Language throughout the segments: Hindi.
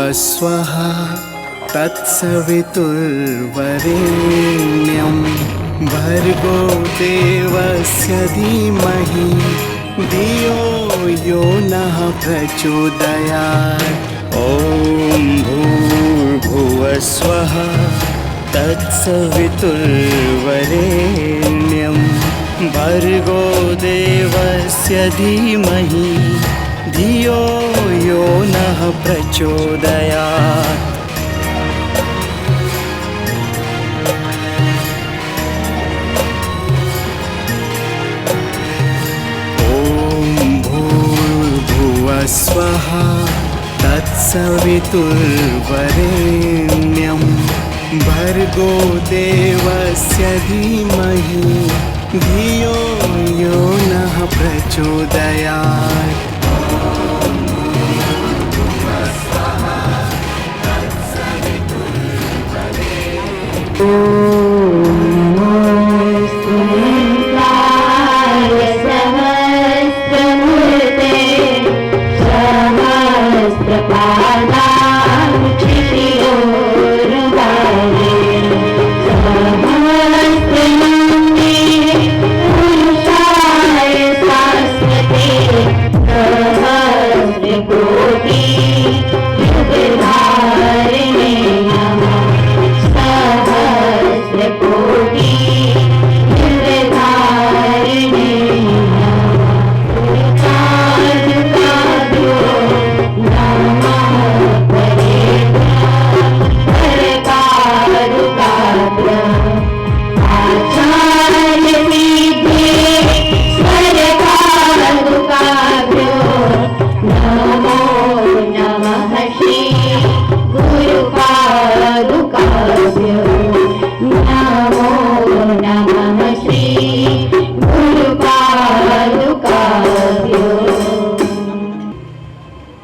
भुवस्वः तत्सवितुर्वरेण्यं भर्गो देवस्य धीमहि धियो यो नः प्रचोदयात्। ॐ भूर्भुवस्वः तत्सवितुर्वरेण्यं भर्गो देवस्य धीमहि धियो यो नः प्रचोदयात्। ॐ भूर्भुवस्वः तत्सवितुर्वरेण्यं भर्गो देवस्य धीमहि धियो यो नः प्रचोदयात्।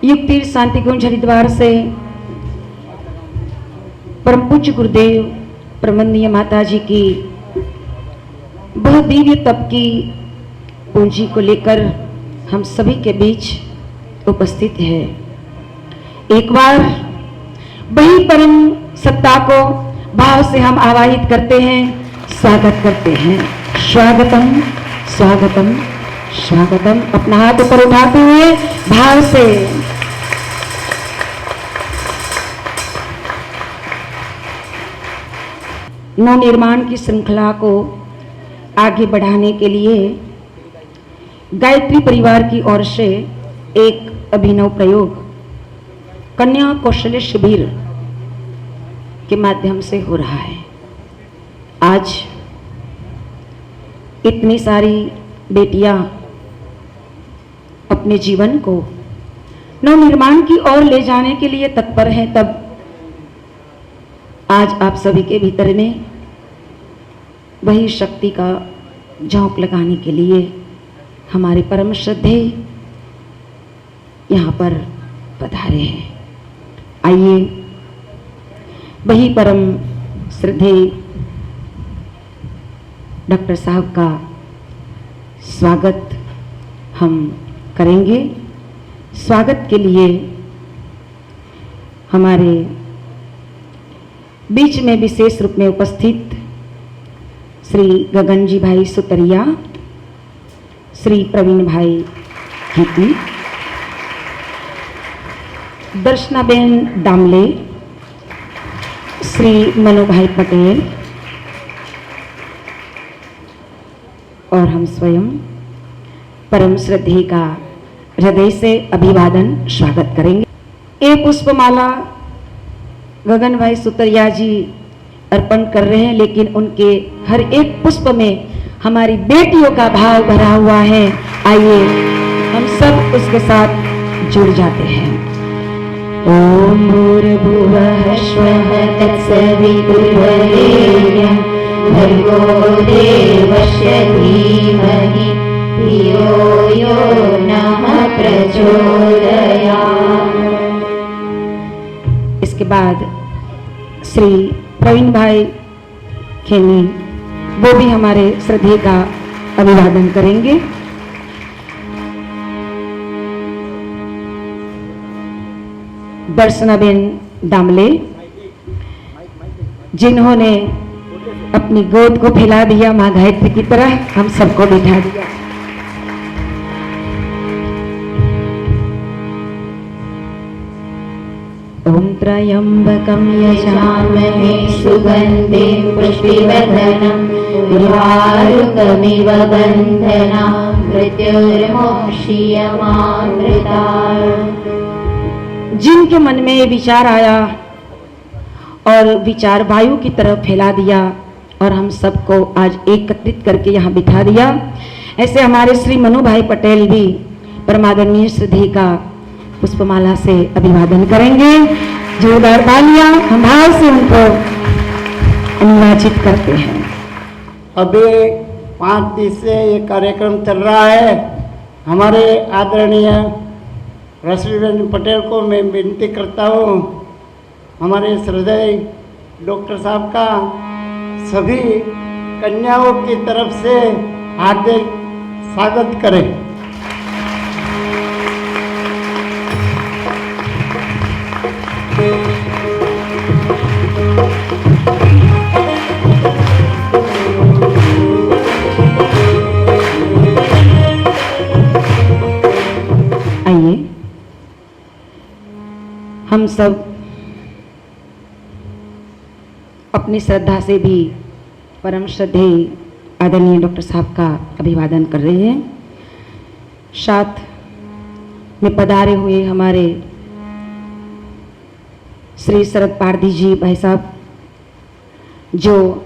युक्ति शांति कुंज हरिद्वार से परम पूज्य गुरुदेव प्रबंधनीय माता जी की बहुत दिव्य तप की पूंजी को लेकर हम सभी के बीच उपस्थित है। एक बार वही परम सत्ता को भाव से हम आवाहित करते हैं, स्वागत करते हैं। स्वागतम स्वागतम स्वागतम। अपना हाथ ऊपर उठाते हुए भाव से नवनिर्माण की श्रृंखला को आगे बढ़ाने के लिए गायत्री परिवार की ओर से एक अभिनव प्रयोग कन्या कौशल्य शिविर के माध्यम से हो रहा है। आज इतनी सारी बेटियां अपने जीवन को नवनिर्माण की ओर ले जाने के लिए तत्पर हैं, तब आज आप सभी के भीतर में वही शक्ति का झोंक लगाने के लिए हमारे परम श्रद्धेय यहाँ पर पधारे हैं। आइए वही परम श्रद्धेय डॉक्टर साहब का स्वागत हम करेंगे। स्वागत के लिए हमारे बीच में विशेष रूप में उपस्थित श्री गगन जी भाई सुतरिया, श्री प्रवीण भाई हिती, दर्शनाबेन दामले, श्री मनु भाई पटेल और हम स्वयं परम श्रद्धेय का हृदय से अभिवादन स्वागत करेंगे। एक पुष्पमाला गगन भाई सुतरिया जी अर्पण कर रहे हैं, लेकिन उनके हर एक पुष्प में हमारी बेटियों का भाव भरा हुआ है। आइए हम सब उसके साथ जुड़ जाते हैं। ओम भूर्भुवः स्वः तत्सवितुर्वरेण्यं भर्गो देवस्य धीमहि धियो यो नः प्रचोदयात्। इसके बाद श्री प्रवीण भाई खेनी वो भी हमारे श्रद्धेय का अभिवादन करेंगे। दर्शनाबेन दामले, जिन्होंने अपनी गोद को फैला दिया मां गायत्री की तरह, हम सबको बिठा दिया। ओम त्र्यंबकं यजामहे सुगन्धिं पुष्टिवर्धनं उर्वारुकमिव बन्धनान् मृत्युर्मोक्षीयमामृतात्। जिनके मन में ये विचार आया और विचार वायु की तरफ फैला दिया और हम सबको आज एकत्रित करके यहाँ बिठा दिया, ऐसे हमारे श्री मनु भाई पटेल भी परमादरणीय श्रद्धेय का पुष्पमाला से अभिवादन करेंगे। जोरदार तालियां हम भाव से उनको अभिवाचित करते हैं। अभी 5 दिन से ये कार्यक्रम चल रहा है। हमारे आदरणीय रश्मिबेन पटेल को मैं विनती करता हूँ, हमारे श्रद्धेय डॉक्टर साहब का सभी कन्याओं की तरफ से हार्दिक स्वागत करें। आइए हम सब अपनी श्रद्धा से भी परम श्रद्धेय आदरणीय डॉक्टर साहब का अभिवादन कर रहे हैं। साथ में पधारे हुए हमारे श्री शरद पारधी जी भाई साहब, जो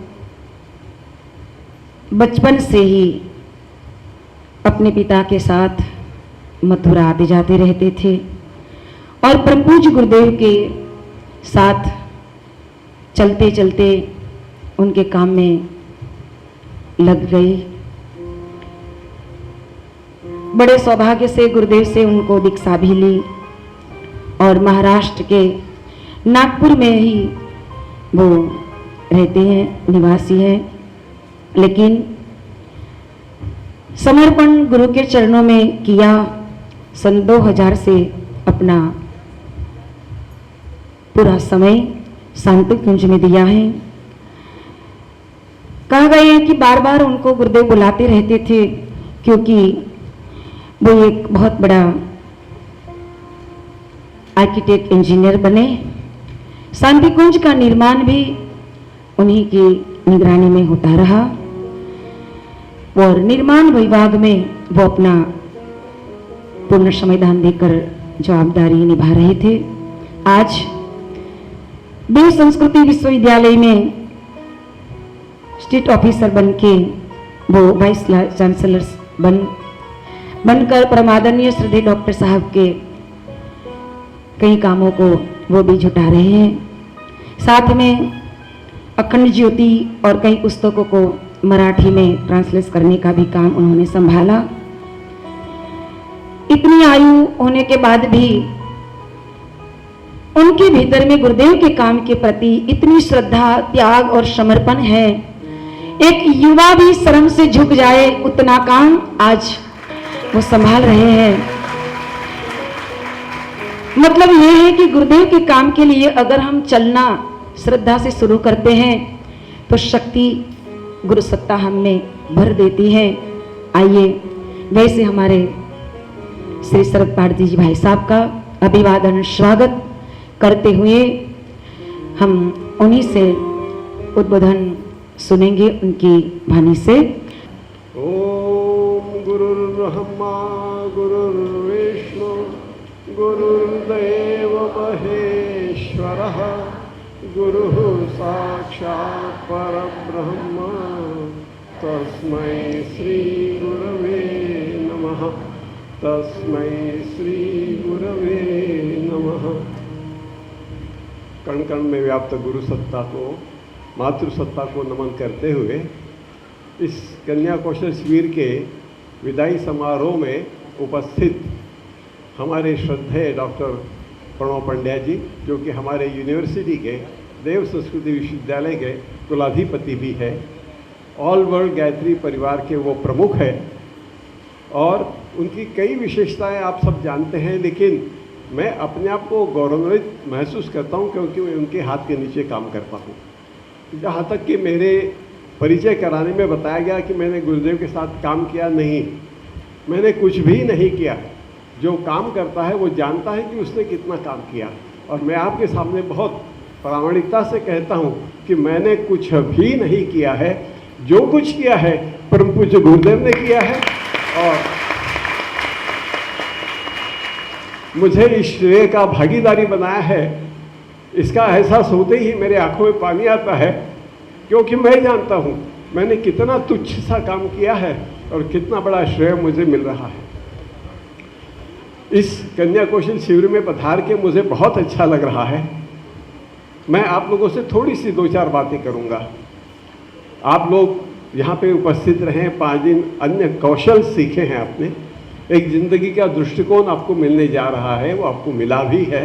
बचपन से ही अपने पिता के साथ मथुरा आते जाते रहते थे और परम पूज्य गुरुदेव के साथ चलते चलते उनके काम में लग गए। बड़े सौभाग्य से गुरुदेव से उनको दीक्षा भी ली और महाराष्ट्र के नागपुर में ही वो रहते हैं, निवासी हैं, लेकिन समर्पण गुरु के चरणों में किया। सन 2000 से अपना पूरा समय शांति कुंज में दिया है। कहा गया है कि बार बार उनको गुरुदेव बुलाते रहते थे, क्योंकि वो एक बहुत बड़ा आर्किटेक्ट इंजीनियर बने। शांति कुंज का निर्माण भी उन्हीं की निगरानी में होता रहा और निर्माण विभाग में वो अपना पूर्ण संविधान देकर जवाबदारी निभा रहे थे। आज देव संस्कृति विश्वविद्यालय में स्टेट ऑफिसर बन के वो वाइस चांसलर बनकर परमादरणीय श्रद्धेय डॉक्टर साहब के कई कामों को वो भी जुटा रहे हैं। साथ में अखंड ज्योति और कई पुस्तकों को मराठी में ट्रांसलेट करने का भी काम उन्होंने संभाला। इतनी आयु होने के बाद भी उनके भीतर में गुरुदेव के काम के प्रति इतनी श्रद्धा, त्याग और समर्पण है। एक युवा भी शर्म से झुक जाए उतना काम आज वो संभाल रहे हैं। मतलब ये है कि गुरुदेव के काम के लिए अगर हम चलना श्रद्धा से शुरू करते हैं तो शक्ति गुरु सत्ता हम में भर देती है। आइए वैसे हमारे श्री शरद पारधी जी भाई साहब का अभिवादन स्वागत करते हुए हम उन्हीं से उद्बोधन सुनेंगे, उनकी वाणी से। ओम गुरुर्ब्रह्मा गुरुर्विष्णु गुरुर्देव महेश्वरः गुरुः साक्षात् परब्रह्म तस्मै श्री गुरवे नमः। तस्मै श्री गुरवे नमः। कण कण में व्याप्त गुरु सत्ता को, मातृ सत्ता को नमन करते हुए इस कन्या कौशल शिविर के विदाई समारोह में उपस्थित हमारे श्रद्धेय डॉक्टर प्रणव पंड्या जी, जो कि हमारे यूनिवर्सिटी के देव संस्कृति विश्वविद्यालय के कुलाधिपति भी है, ऑल वर्ल्ड गायत्री परिवार के वो प्रमुख हैं और उनकी कई विशेषताएं आप सब जानते हैं, लेकिन मैं अपने आप को गौरवान्वित महसूस करता हूँ क्योंकि मैं उनके हाथ के नीचे काम करता हूँ। जहाँ तक कि मेरे परिचय कराने में बताया गया कि मैंने गुरुदेव के साथ काम किया, नहीं, मैंने कुछ भी नहीं किया। जो काम करता है वो जानता है कि उसने कितना काम किया। और मैं आपके सामने बहुत प्रामाणिकता से कहता हूँ कि मैंने कुछ भी नहीं किया है। जो कुछ किया है परम पूज्य गुरुदेव ने किया है, और मुझे इस श्रेय का भागीदारी बनाया है। इसका एहसास होते ही मेरे आंखों में पानी आता है, क्योंकि मैं जानता हूँ मैंने कितना तुच्छ सा काम किया है और कितना बड़ा श्रेय मुझे मिल रहा है। इस कन्या कौशल शिविर में पधार के मुझे बहुत अच्छा लग रहा है। मैं आप लोगों से थोड़ी सी 2-4 बातें करूँगा। आप लोग यहाँ पे उपस्थित रहें, 5 दिन अन्य कौशल सीखे हैं आपने, एक ज़िंदगी का दृष्टिकोण आपको मिलने जा रहा है, वो आपको मिला भी है।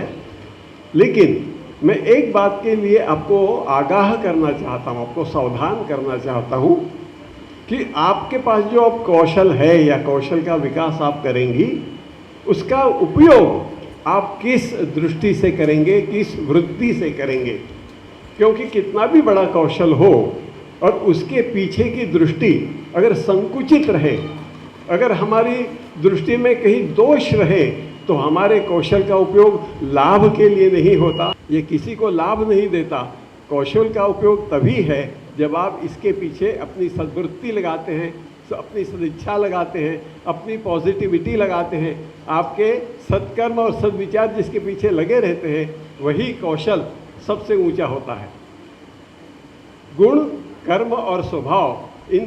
लेकिन मैं एक बात के लिए आपको आगाह करना चाहता हूँ, आपको सावधान करना चाहता हूँ कि आपके पास जो अब कौशल है या कौशल का विकास आप करेंगी, उसका उपयोग आप किस दृष्टि से करेंगे, किस वृत्ति से करेंगे। क्योंकि कितना भी बड़ा कौशल हो और उसके पीछे की दृष्टि अगर संकुचित रहे, अगर हमारी दृष्टि में कहीं दोष रहे, तो हमारे कौशल का उपयोग लाभ के लिए नहीं होता, ये किसी को लाभ नहीं देता। कौशल का उपयोग तभी है जब आप इसके पीछे अपनी सद्वृत्ति लगाते हैं, अपनी सदिच्छा लगाते हैं, अपनी पॉजिटिविटी लगाते हैं। आपके सत्कर्म और सद्विचार जिसके पीछे लगे रहते हैं, वही कौशल सबसे ऊंचा होता है। गुण, कर्म और स्वभाव, इन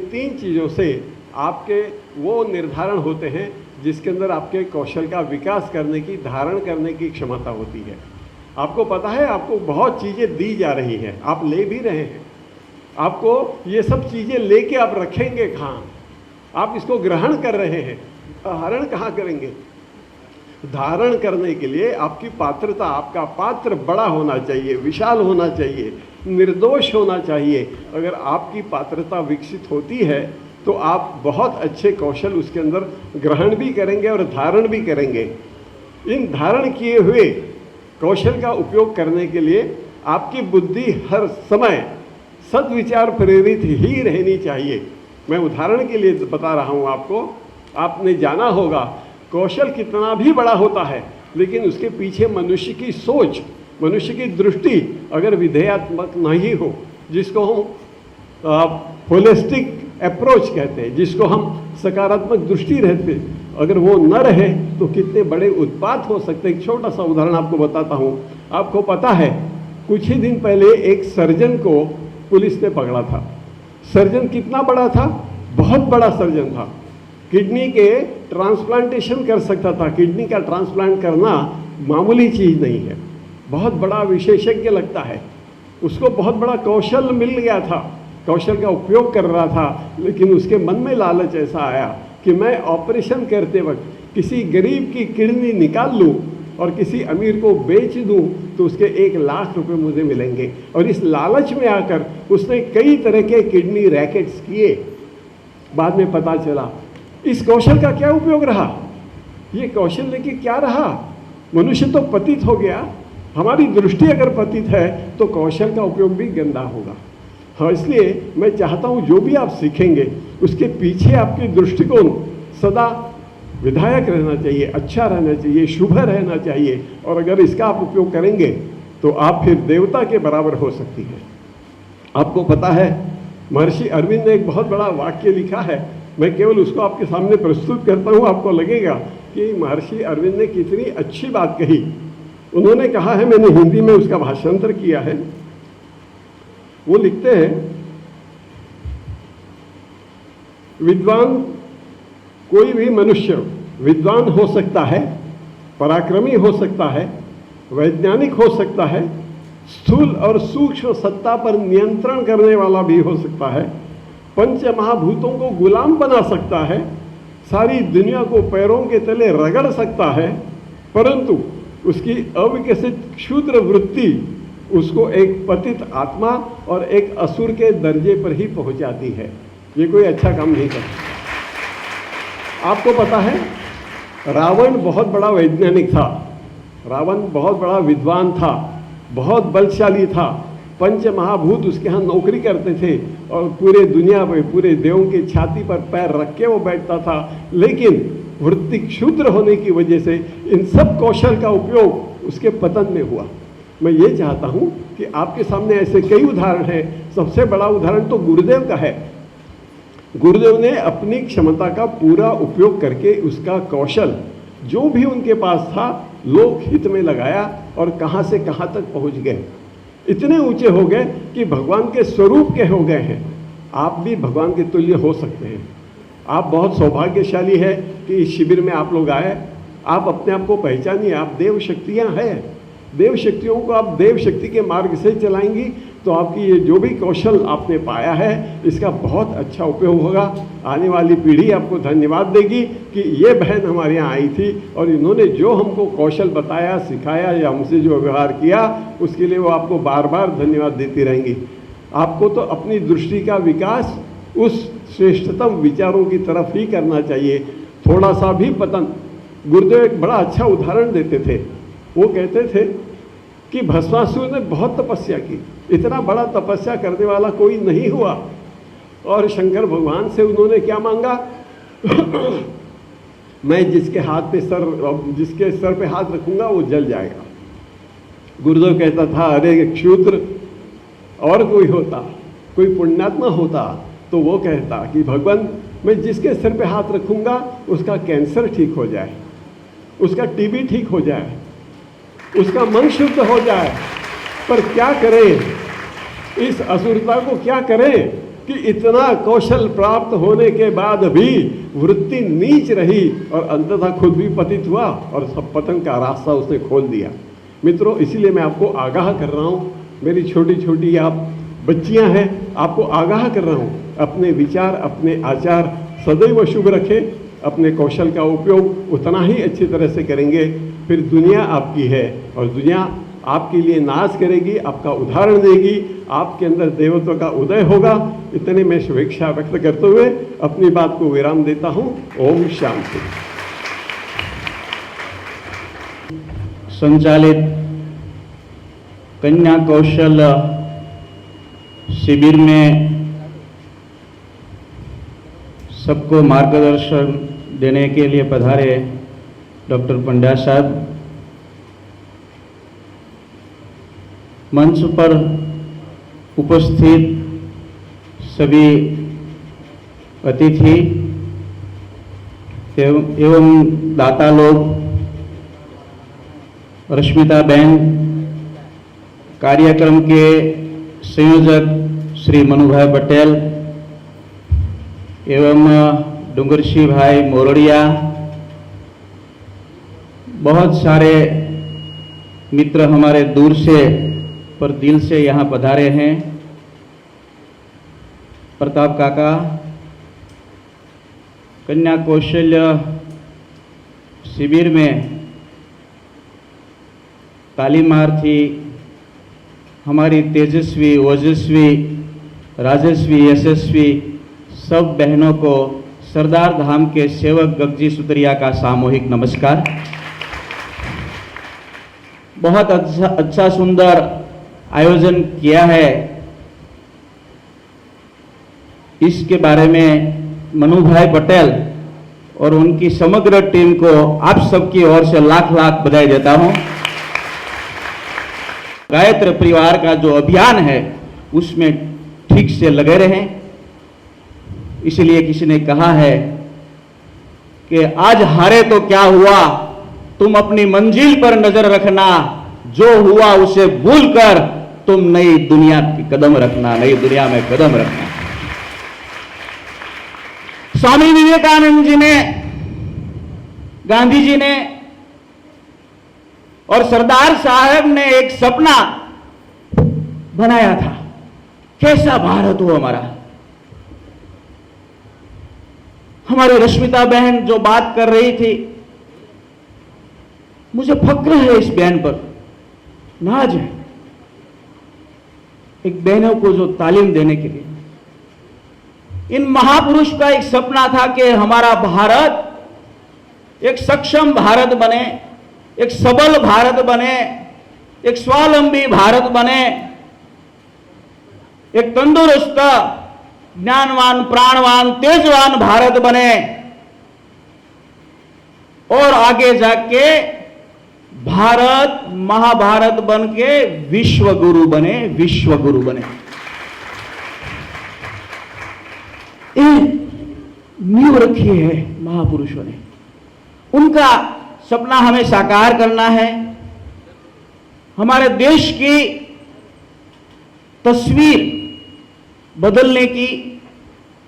3 चीज़ों से आपके वो निर्धारण होते हैं जिसके अंदर आपके कौशल का विकास करने की, धारण करने की क्षमता होती है। आपको पता है आपको बहुत चीज़ें दी जा रही हैं, आप ले भी रहे हैं। आपको ये सब चीज़ें लेके आप रखेंगे कहाँ? आप इसको ग्रहण कर रहे हैं, धारण कहाँ करेंगे? धारण करने के लिए आपकी पात्रता, आपका पात्र बड़ा होना चाहिए, विशाल होना चाहिए, निर्दोष होना चाहिए। अगर आपकी पात्रता विकसित होती है तो आप बहुत अच्छे कौशल उसके अंदर ग्रहण भी करेंगे और धारण भी करेंगे। इन धारण किए हुए कौशल का उपयोग करने के लिए आपकी बुद्धि हर समय सद्विचार प्रेरित ही रहनी चाहिए। मैं उदाहरण के लिए बता रहा हूँ आपको। आपने जाना होगा कौशल कितना भी बड़ा होता है, लेकिन उसके पीछे मनुष्य की सोच, मनुष्य की दृष्टि अगर विधेयात्मक नहीं हो, जिसको हम होलिस्टिक अप्रोच कहते हैं, जिसको हम सकारात्मक दृष्टि रहते, अगर वो न रहे तो कितने बड़े उत्पात हो सकते हैं। एक छोटा सा उदाहरण आपको बताता हूँ। आपको पता है कुछ ही दिन पहले एक सर्जन को पुलिस ने पकड़ा था। सर्जन कितना बड़ा था? बहुत बड़ा सर्जन था। किडनी के ट्रांसप्लांटेशन कर सकता था। किडनी का ट्रांसप्लांट करना मामूली चीज़ नहीं है, बहुत बड़ा विशेषज्ञ लगता है। उसको बहुत बड़ा कौशल मिल गया था, कौशल का उपयोग कर रहा था। लेकिन उसके मन में लालच ऐसा आया कि मैं ऑपरेशन करते वक्त किसी गरीब की किडनी निकाल लूँ और किसी अमीर को बेच दूँ तो उसके 1 लाख रुपए मुझे मिलेंगे। और इस लालच में आकर उसने कई तरह के किडनी रैकेट्स किए। बाद में पता चला इस कौशल का क्या उपयोग रहा, ये कौशल लेके क्या रहा? मनुष्य तो पतित हो गया। हमारी दृष्टि अगर पतित है तो कौशल का उपयोग भी गंदा होगा। हाँ, इसलिए मैं चाहता हूँ जो भी आप सीखेंगे उसके पीछे आपकी दृष्टिकोण सदा विधायक रहना चाहिए, अच्छा रहना चाहिए, शुभ रहना चाहिए। और अगर इसका आप उपयोग करेंगे तो आप फिर देवता के बराबर हो सकती है। आपको पता है महर्षि अरविंद ने एक बहुत बड़ा वाक्य लिखा है, मैं केवल उसको आपके सामने प्रस्तुत करता हूँ। आपको लगेगा कि महर्षि अरविंद ने कितनी अच्छी बात कही। उन्होंने कहा है, मैंने हिंदी में उसका भाषांतर किया है। वो लिखते हैं, विद्वान कोई भी मनुष्य विद्वान हो सकता है, पराक्रमी हो सकता है, वैज्ञानिक हो सकता है, स्थूल और सूक्ष्म सत्ता पर नियंत्रण करने वाला भी हो सकता है, पंच महाभूतों को गुलाम बना सकता है, सारी दुनिया को पैरों के तले रगड़ सकता है, परंतु उसकी अविकसित क्षुद्र वृत्ति उसको एक पतित आत्मा और एक असुर के दर्जे पर ही पहुंचाती है। ये कोई अच्छा काम नहीं करता। आपको पता है रावण बहुत बड़ा वैज्ञानिक था, रावण बहुत बड़ा विद्वान था, बहुत बलशाली था, पंच महाभूत उसके यहाँ नौकरी करते थे और पूरे दुनिया में पूरे देवों की छाती पर पैर रख के वो बैठता था। लेकिन वृत्ति क्षुद्र होने की वजह से इन सब कौशल का उपयोग उसके पतन में हुआ। मैं ये चाहता हूँ कि आपके सामने ऐसे कई उदाहरण हैं। सबसे बड़ा उदाहरण तो गुरुदेव का है। गुरुदेव ने अपनी क्षमता का पूरा उपयोग करके उसका कौशल जो भी उनके पास था लोक हित में लगाया और कहाँ से कहाँ तक पहुँच गए। इतने ऊंचे हो गए कि भगवान के स्वरूप के हो गए हैं। आप भी भगवान के तुल्य हो सकते हैं। आप बहुत सौभाग्यशाली है कि इस शिविर में आप लोग आए। आप अपने आप को पहचानिए, आप देव शक्तियाँ हैं। देव शक्तियों को आप देव शक्ति के मार्ग से चलाएंगी तो आपकी ये जो भी कौशल आपने पाया है इसका बहुत अच्छा उपयोग होगा। आने वाली पीढ़ी आपको धन्यवाद देगी कि ये बहन हमारे यहाँ आई थी और इन्होंने जो हमको कौशल बताया, सिखाया या हमसे जो व्यवहार किया उसके लिए वो आपको बार बार धन्यवाद देती रहेंगी। आपको तो अपनी दृष्टि का विकास उस श्रेष्ठतम विचारों की तरफ ही करना चाहिए। थोड़ा सा भी पतन। गुरुदेव एक बड़ा अच्छा उदाहरण देते थे। वो कहते थे कि भस्मासुर ने बहुत तपस्या की, इतना बड़ा तपस्या करने वाला कोई नहीं हुआ। और शंकर भगवान से उन्होंने क्या मांगा? मैं जिसके सर पे हाथ रखूंगा वो जल जाएगा। गुरुदेव कहता था अरे क्षुद्र, और कोई होता, कोई पुण्यात्मा होता तो वो कहता कि भगवान मैं जिसके सिर पे हाथ रखूंगा उसका कैंसर ठीक हो जाए, उसका टीबी ठीक हो जाए, उसका मन शुद्ध हो जाए। पर क्या करें, इस असुरता को क्या करें कि इतना कौशल प्राप्त होने के बाद भी वृत्ति नीच रही और अंततः खुद भी पतित हुआ और सब पतन का रास्ता उसने खोल दिया। मित्रों, इसीलिए मैं आपको आगाह कर रहा हूँ। मेरी छोटी छोटी आप बच्चियाँ हैं, आपको आगाह कर रहा हूँ। अपने विचार, अपने आचार सदैव शुभ रखें। अपने कौशल का उपयोग उतना ही अच्छी तरह से करेंगे, फिर दुनिया आपकी है और दुनिया आपके लिए नाच करेगी, आपका उदाहरण देगी, आपके अंदर देवत्व का उदय होगा। इतने में शुभेच्छा व्यक्त करते हुए अपनी बात को विराम देता हूँ। ओम शांति। संचालित कन्या कौशल शिविर में सबको मार्गदर्शन देने के लिए पधारे डॉक्टर पंड्या साहब, मंच पर उपस्थित सभी अतिथि एवं दाता लोग, रश्मिता बहन, कार्यक्रम के संयोजक श्री मनुभाई पटेल एवं डूंगरशी भाई मोरडिया, बहुत सारे मित्र हमारे दूर से पर दिल से यहाँ पधारे हैं। प्रताप काका, कन्या कौशल्य शिविर में तालीमार्थी हमारी तेजस्वी, ओजस्वी, राजस्वी, यशस्वी सब बहनों को सरदार धाम के सेवक गगजी सुतरिया का सामूहिक नमस्कार। बहुत अच्छा सुंदर आयोजन किया है। इसके बारे में मनुभाई पटेल और उनकी समग्र टीम को आप सबकी ओर से लाख लाख बधाई देता हूं। गायत्री परिवार का जो अभियान है उसमें ठीक से लगे रहें। इसलिए किसी ने कहा है कि आज हारे तो क्या हुआ, तुम अपनी मंजिल पर नजर रखना, जो हुआ उसे भूलकर तुम नई दुनिया की कदम रखना, नई दुनिया में कदम रखना। स्वामी विवेकानंद जी ने, गांधी जी ने और सरदार साहब ने एक सपना बनाया था, कैसा भारत हो हमारा। हमारी रश्मिता बहन जो बात कर रही थी, मुझे फक्र है इस बहन पर, नाज है एक बहनों को जो तालीम देने के लिए। इन महापुरुष का एक सपना था कि हमारा भारत एक सक्षम भारत बने, एक सबल भारत बने, एक स्वावलंबी भारत बने, एक तंदुरुस्त, ज्ञानवान, प्राणवान, तेजवान भारत बने और आगे जाके भारत महाभारत बन के विश्व गुरु बने, विश्व गुरु बने। नींव रखी है महापुरुषों ने, उनका सपना हमें साकार करना है। हमारे देश की तस्वीर बदलने की,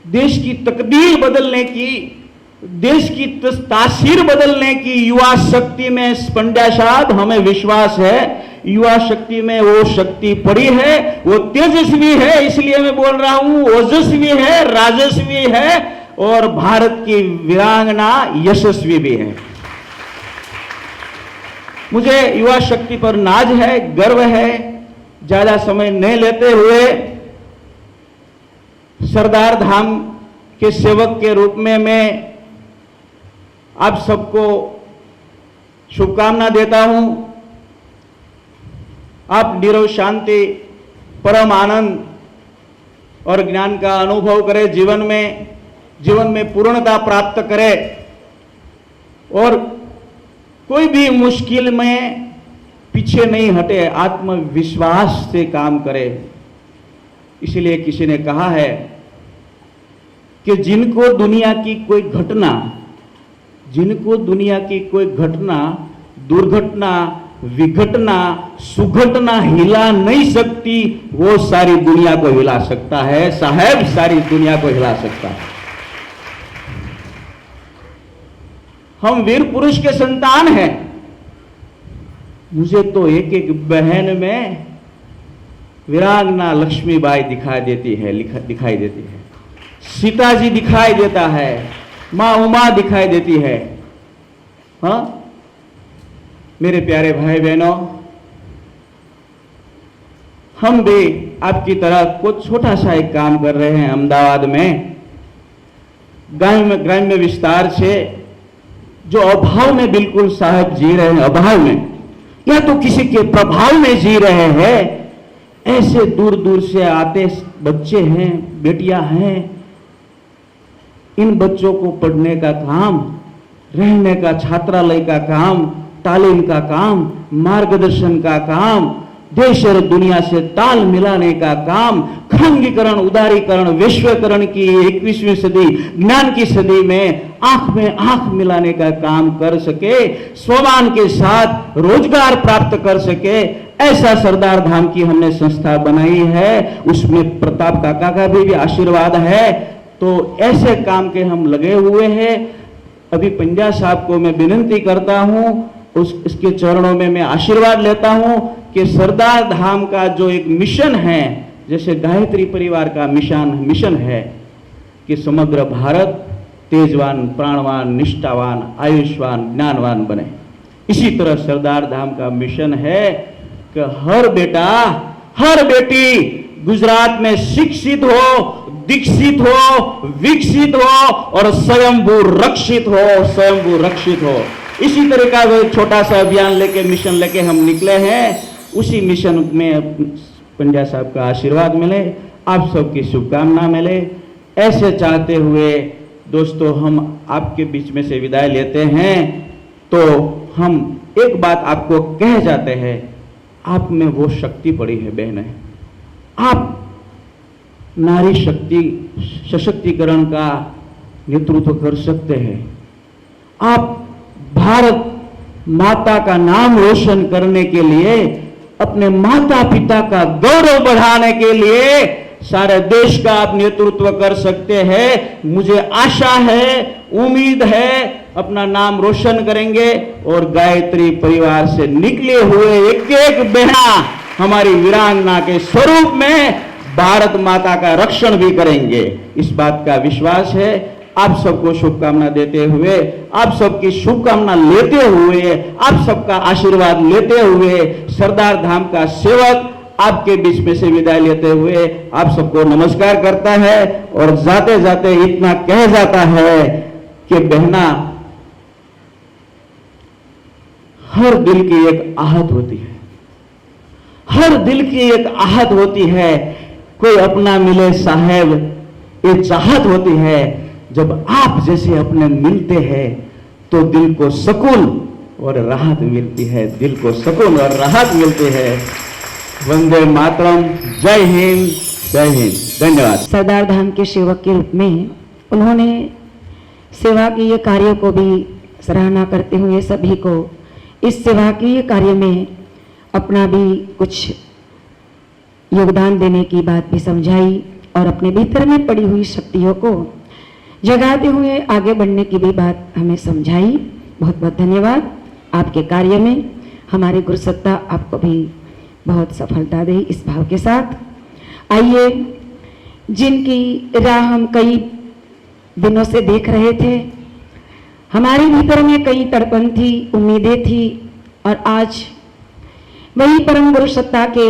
देश की तकदीर बदलने की, देश की तासीर बदलने की युवा शक्ति में पंड्या साहब हमें विश्वास है। युवा शक्ति में वो शक्ति पड़ी है, वो तेजस्वी है, इसलिए मैं बोल रहा हूं, ओजस्वी है, राजस्वी है और भारत की वीरांगना यशस्वी भी है। मुझे युवा शक्ति पर नाज है, गर्व है। ज्यादा समय नहीं लेते हुए सरदार धाम के सेवक के रूप में मैं आप सबको शुभकामना देता हूं। आप निरव शांति, परम आनंद और ज्ञान का अनुभव करें, जीवन में पूर्णता प्राप्त करें और कोई भी मुश्किल में पीछे नहीं हटे, आत्मविश्वास से काम करे। इसलिए किसी ने कहा है कि जिनको दुनिया की कोई घटना, दुर्घटना, विघटना, सुघटना हिला नहीं सकती, वो सारी दुनिया को हिला सकता है साहब, सारी दुनिया को हिला सकता है। हम वीर पुरुष के संतान हैं। मुझे तो एक एक बहन में वीरांगना लक्ष्मीबाई दिखाई देती है, सीता जी दिखाई देता है, मां उमा दिखाई देती है। हाँ मेरे प्यारे भाई बहनों, हम भी आपकी तरह कुछ छोटा सा एक काम कर रहे हैं। अहमदाबाद में ग्राम्य विस्तार से जो अभाव में बिल्कुल साहब जी रहे हैं, अभाव में या तो किसी के प्रभाव में जी रहे हैं, ऐसे दूर दूर से आते बच्चे हैं, बेटियां हैं। इन बच्चों को पढ़ने का काम, रहने का, छात्रालय का काम, तालीम का काम, मार्गदर्शन का काम, देश और दुनिया से ताल मिलाने का काम, खांगीकरण, उदारीकरण, विश्वकरण की 21वीं सदी, ज्ञान की सदी में आंख में आंख मिलाने का काम कर सके, स्वाभिमान के साथ रोजगार प्राप्त कर सके, ऐसा सरदार धाम की हमने संस्था बनाई है। उसमें प्रताप काका का भी आशीर्वाद है। तो ऐसे काम के हम लगे हुए हैं। अभी पंड्या साहब को मैं विनती करता हूं, उसके चरणों में मैं आशीर्वाद लेता हूं कि सरदार धाम का जो एक मिशन है, जैसे गायत्री परिवार का मिशन है कि समग्र भारत तेजवान, प्राणवान, निष्ठावान, आयुष्वान, ज्ञानवान बने, इसी तरह सरदार धाम का मिशन है कि हर बेटा, हर बेटी गुजरात में शिक्षित हो, दीक्षित हो, विकसित हो और स्वयंभू रक्षित हो। इसी तरह का वो छोटा सा अभियान लेके, मिशन लेके हम निकले हैं। उसी मिशन में पंड्या साहब का आशीर्वाद मिले, आप सबकी शुभकामना मिले। ऐसे चाहते हुए दोस्तों हम आपके बीच में से विदाई लेते हैं। तो हम एक बात आपको कह जाते हैं, आप में वो शक्ति पड़ी है बहनें, आप नारी शक्ति सशक्तिकरण का नेतृत्व कर सकते हैं। आप भारत माता का नाम रोशन करने के लिए, अपने माता पिता का गौरव बढ़ाने के लिए सारे देश का आप नेतृत्व कर सकते हैं। मुझे आशा है, उम्मीद है, अपना नाम रोशन करेंगे और गायत्री परिवार से निकले हुए एक एक बहना हमारी वीरांगना के स्वरूप में भारत माता का रक्षण भी करेंगे। इस बात का विश्वास है। आप सबको शुभकामना देते हुए, आप सबकी शुभकामना लेते हुए, आप सबका आशीर्वाद लेते हुए, सरदार धाम का सेवक आपके बीच में से विदाई लेते हुए आप सबको नमस्कार करता है और जाते जाते इतना कह जाता है कि बहना हर दिल की एक आहट होती है, हर दिल की एक आहट होती है। कोई अपना मिले साहेब, ये चाहत होती है। जब आप जैसे अपने मिलते हैं तो दिल को सुकून और राहत मिलती है, दिल को सुकून और राहत मिलती है। वंदे मातरम। जय हिंद, जय हिंद। धन्यवाद। सरदार धाम के सेवक के रूप में उन्होंने सेवा के ये कार्यों को भी सराहना करते हुए सभी को इस सेवा के ये कार्य में अपना भी कुछ योगदान देने की बात भी समझाई और अपने भीतर में पड़ी हुई शक्तियों को जगाते हुए आगे बढ़ने की भी बात हमें समझाई। बहुत बहुत धन्यवाद। आपके कार्य में हमारी गुरुसत्ता आपको भी बहुत सफलता दे। इस भाव के साथ आइए, जिनकी राह हम कई दिनों से देख रहे थे, हमारे भीतर में कई तड़पन थी, उम्मीदें थी, और आज वही परम गुरु सत्ता के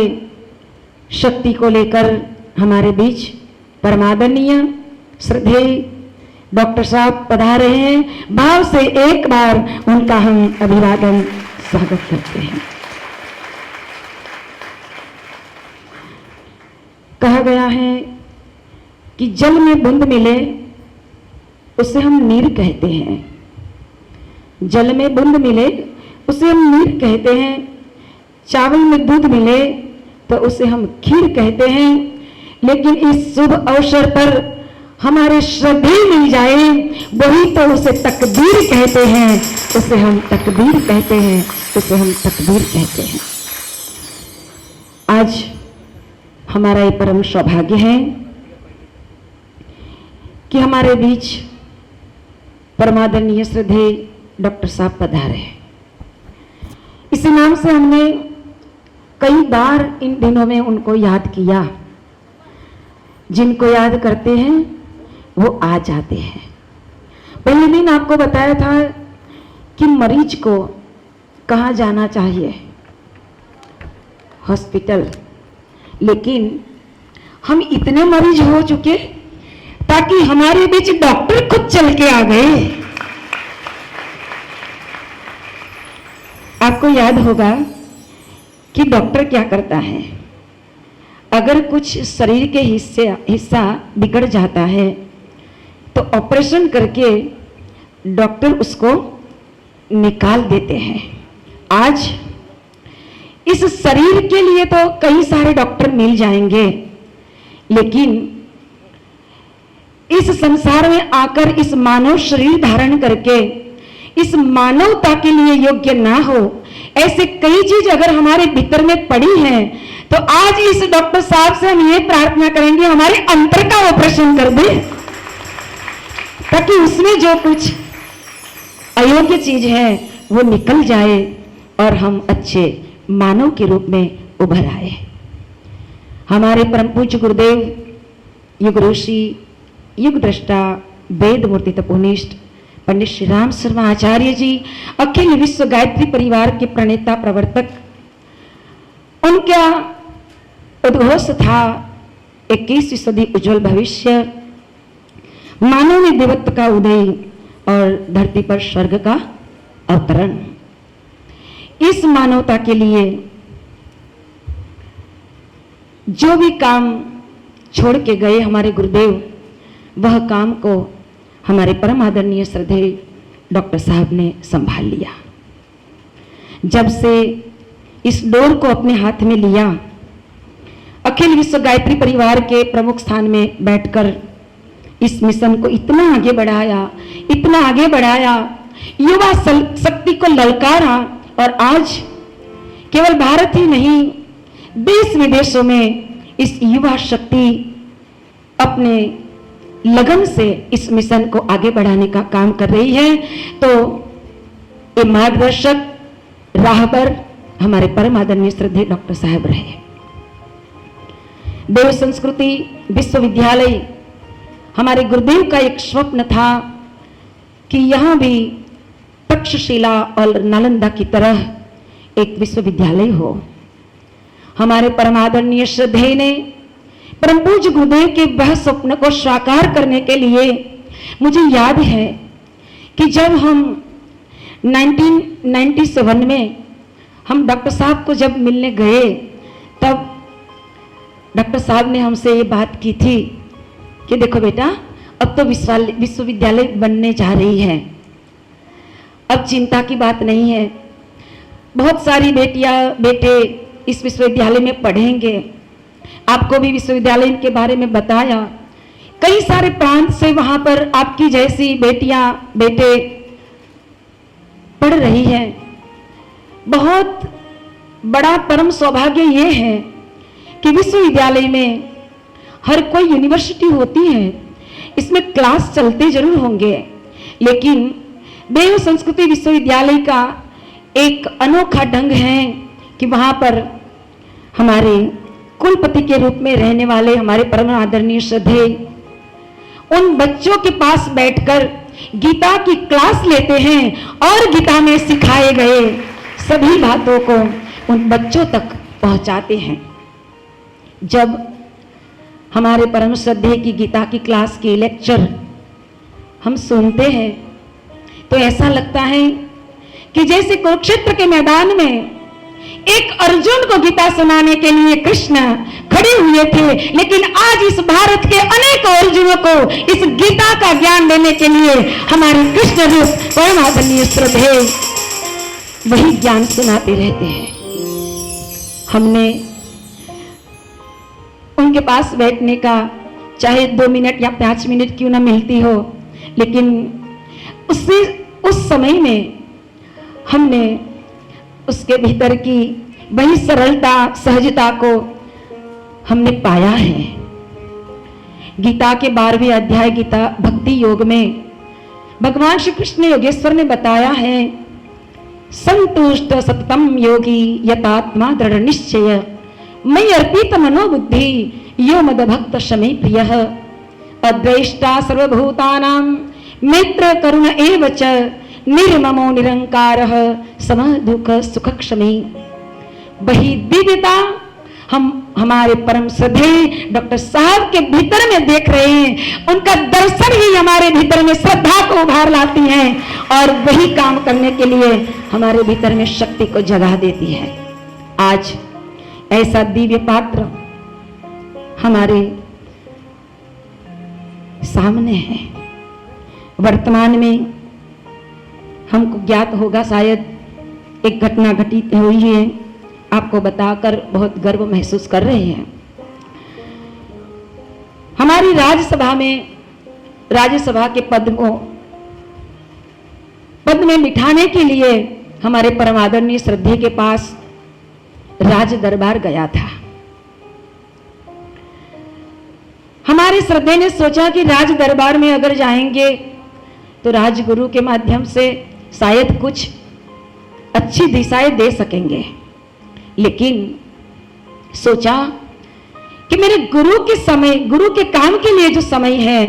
शक्ति को लेकर हमारे बीच परमादरणीय श्रद्धेय डॉक्टर साहब पधारे हैं। भाव से एक बार उनका हम अभिवादन स्वागत करते हैं। कहा गया है कि जल में बूंद मिले उसे हम नीर कहते हैं, जल में बूंद मिले उसे हम नीर कहते हैं, चावल में दूध मिले तो उसे हम खीर कहते हैं। लेकिन इस शुभ अवसर पर हमारे श्रद्धेय मिल जाए वही तो उसे तकदीर कहते हैं, उसे हम तकदीर कहते हैं, उसे हम तकदीर कहते हैं। आज हमारा ये परम सौभाग्य है कि हमारे बीच परमादरणीय श्रद्धेय डॉक्टर साहब पधारे। इसी नाम से हमने कई बार इन दिनों में उनको याद किया। जिनको याद करते हैं वो आ जाते हैं। पहले दिन आपको बताया था कि मरीज को कहाँ जाना चाहिए, हॉस्पिटल। लेकिन हम इतने मरीज हो चुके ताकि हमारे बीच डॉक्टर खुद चल के आ गए। आपको याद होगा कि डॉक्टर क्या करता है, अगर कुछ शरीर के हिस्सा बिगड़ जाता है तो ऑपरेशन करके डॉक्टर उसको निकाल देते हैं। आज इस शरीर के लिए तो कई सारे डॉक्टर मिल जाएंगे, लेकिन इस संसार में आकर इस मानव शरीर धारण करके इस मानवता के लिए योग्य ना हो, ऐसे कई चीज अगर हमारे भीतर में पड़ी हैं, तो आज इस डॉक्टर साहब से हम ये प्रार्थना करेंगे हमारे अंतर का ऑपरेशन कर दे, ताकि उसमें जो कुछ अयोग्य चीज है वो निकल जाए और हम अच्छे मानव के रूप में उभर आए। हमारे परम पूज्य गुरुदेव युग ऋषि, युग दृष्टा, वेद मूर्ति तपोनिष्ठ पंडित श्री राम शर्मा आचार्य जी, अखिल विश्व गायत्री परिवार के प्रणेता प्रवर्तक, उनका उद्घोष था 21वीं सदी उज्जवल भविष्य, मानव में देवत्व का उदय और धरती पर स्वर्ग का अवतरण। इस मानवता के लिए जो भी काम छोड़ के गए हमारे गुरुदेव, वह काम को हमारे परम आदरणीय श्रद्धेय डॉक्टर साहब ने संभाल लिया। जब से इस डोर को अपने हाथ में लिया, अखिल विश्व गायत्री परिवार के प्रमुख स्थान में बैठकर इस मिशन को इतना आगे बढ़ाया, इतना आगे बढ़ाया, युवा शक्ति को ललकारा, और आज केवल भारत ही नहीं, देश विदेशों में इस युवा शक्ति अपने लगन से इस मिशन को आगे बढ़ाने का काम कर रही है। तो ये मार्गदर्शक राहबर हमारे परम आदरणीय श्रद्धेय डॉक्टर साहब रहे। देव संस्कृति विश्वविद्यालय हमारे गुरुदेव का एक स्वप्न था कि यहाँ भी तक्षशिला और नालंदा की तरह एक विश्वविद्यालय हो। हमारे परम आदरणीय श्रद्धेय ने परम पूज्य गुरुदेव के वह स्वप्न को साकार करने के लिए, मुझे याद है कि जब हम 1997 में हम डॉक्टर साहब को जब मिलने गए, तब डॉक्टर साहब ने हमसे ये बात की थी कि देखो बेटा, अब तो विश्वविद्यालय बनने जा रही है, अब चिंता की बात नहीं है, बहुत सारी बेटियां बेटे इस विश्वविद्यालय में पढ़ेंगे। आपको भी विश्वविद्यालय के बारे में बताया, कई सारे प्रांत से वहां पर आपकी जैसी बेटियां बेटे पढ़ रही हैं। बहुत बड़ा परम सौभाग्य ये है कि विश्वविद्यालय में हर कोई यूनिवर्सिटी होती है, इसमें क्लास चलते जरूर होंगे, लेकिन देव संस्कृति विश्वविद्यालय का एक अनोखा ढंग है कि वहां पर हमारे कुलपति के रूप में रहने वाले हमारे परम आदरणीय श्रद्धेय उन बच्चों के पास बैठकर गीता की क्लास लेते हैं और गीता में सिखाए गए सभी बातों को उन बच्चों तक पहुंचाते हैं। जब हमारे परम श्रद्धेय की गीता की क्लास के लेक्चर हम सुनते हैं तो ऐसा लगता है कि जैसे कुरुक्षेत्र के मैदान में एक अर्जुन को गीता सुनाने के लिए कृष्ण खड़े हुए थे, लेकिन आज इस भारत के अनेक अर्जुनों को इस गीता का ज्ञान देने के लिए हमारे कृष्ण रूप परम आदरणीय श्रद्धेय वही ज्ञान सुनाते रहते हैं। हमने उनके पास बैठने का चाहे 2 मिनट या 5 मिनट क्यों ना मिलती हो, लेकिन उस समय में हमने उसके भीतर की वही सरलता सहजता को हमने पाया है। गीता के 12वें अध्याय गीता भक्ति योग में भगवान श्री कृष्ण योगेश्वर ने बताया है, संतुष्ट सततम योगी यतात्मा दृढ़ निश्चय मयि अर्पित मनोबुद्धि यो मद भक्त शमे प्रियः अद्वेष्टा सर्वभूतानां मित्र करुण एव च निर्ममो निरंकारः समः दुःख सुख क्षमी। वही दिव्यता हम हमारे परम श्रद्धेय डॉक्टर साहब के भीतर में देख रहे हैं। उनका दर्शन ही हमारे भीतर में श्रद्धा को उभार लाती है और वही काम करने के लिए हमारे भीतर में शक्ति को जगा देती है। आज ऐसा दिव्य पात्र हमारे सामने है। वर्तमान में हमको ज्ञात होगा, शायद एक घटना घटित हुई है, आपको बताकर बहुत गर्व महसूस कर रहे हैं। हमारी राज्यसभा में राज्यसभा के पद में बिठाने के लिए हमारे परम आदरणीय श्रद्धेय के पास राज दरबार गया था। हमारे श्रद्धेय ने सोचा कि राज दरबार में अगर जाएंगे तो राजगुरु के माध्यम से शायद कुछ अच्छी दिशाएं दे सकेंगे, लेकिन सोचा कि मेरे गुरु के काम के लिए जो समय है,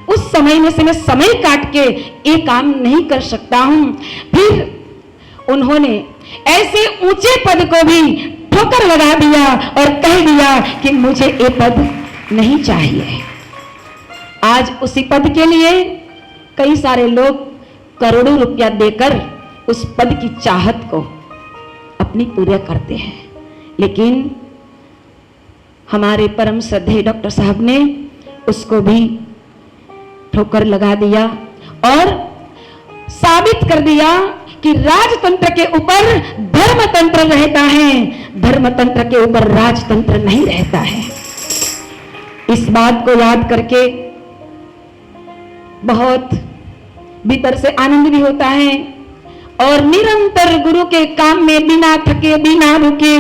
उस समय में से मैं समय काट के ये काम नहीं कर सकता हूं। फिर उन्होंने ऐसे ऊंचे पद को भी ठोकर लगा दिया और कह दिया कि मुझे ये पद नहीं चाहिए। आज उसी पद के लिए कई सारे लोग करोड़ों रुपया देकर उस पद की चाहत को अपनी पूरा करते हैं, लेकिन हमारे परम श्रद्धेय डॉक्टर साहब ने उसको भी ठोकर लगा दिया और साबित कर दिया कि राजतंत्र के ऊपर धर्मतंत्र रहता है, धर्मतंत्र के ऊपर राजतंत्र नहीं रहता है। इस बात को याद करके बहुत भीतर से आनंद भी होता है और निरंतर गुरु के काम में बिना थके बिना रुके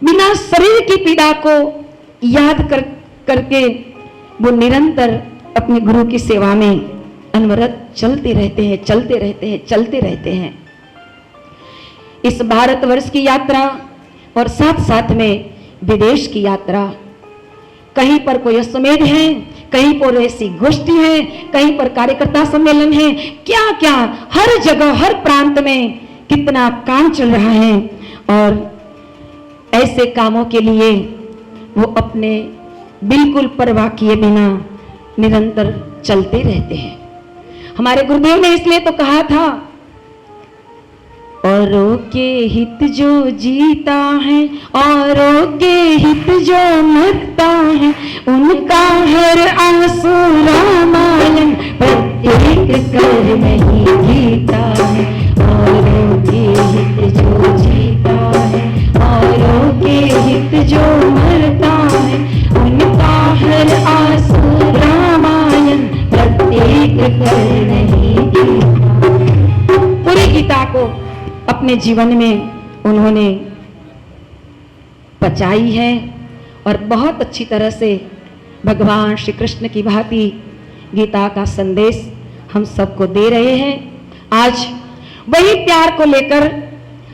बिना शरीर की पीड़ा को याद करके वो निरंतर अपने गुरु की सेवा में अनवरत चलते रहते हैं। इस भारतवर्ष की यात्रा और साथ साथ में विदेश की यात्रा, कहीं पर कोई अश्वमेध है, कहीं पर ऐसी गोष्ठी है, कहीं पर कार्यकर्ता सम्मेलन है, क्या क्या हर जगह हर प्रांत में कितना काम चल रहा है और ऐसे कामों के लिए वो अपने बिल्कुल परवाह किए बिना निरंतर चलते रहते हैं। हमारे गुरुदेव ने इसलिए तो कहा था औरों के हित जो जीता है, औरों के हित जो मरता है, उनका हर आंसू रामायण प्रत्येक कर नहीं जीता है। औरों के हित जो जीता है, औरों के हित जो मरता है, उनका हर आंसू रामायण प्रत्येक कर नहीं जीता। पूरी गीता को अपने जीवन में उन्होंने पचाई है और बहुत अच्छी तरह से भगवान श्री कृष्ण की भांति गीता का संदेश हम सबको दे रहे हैं। आज वही प्यार को लेकर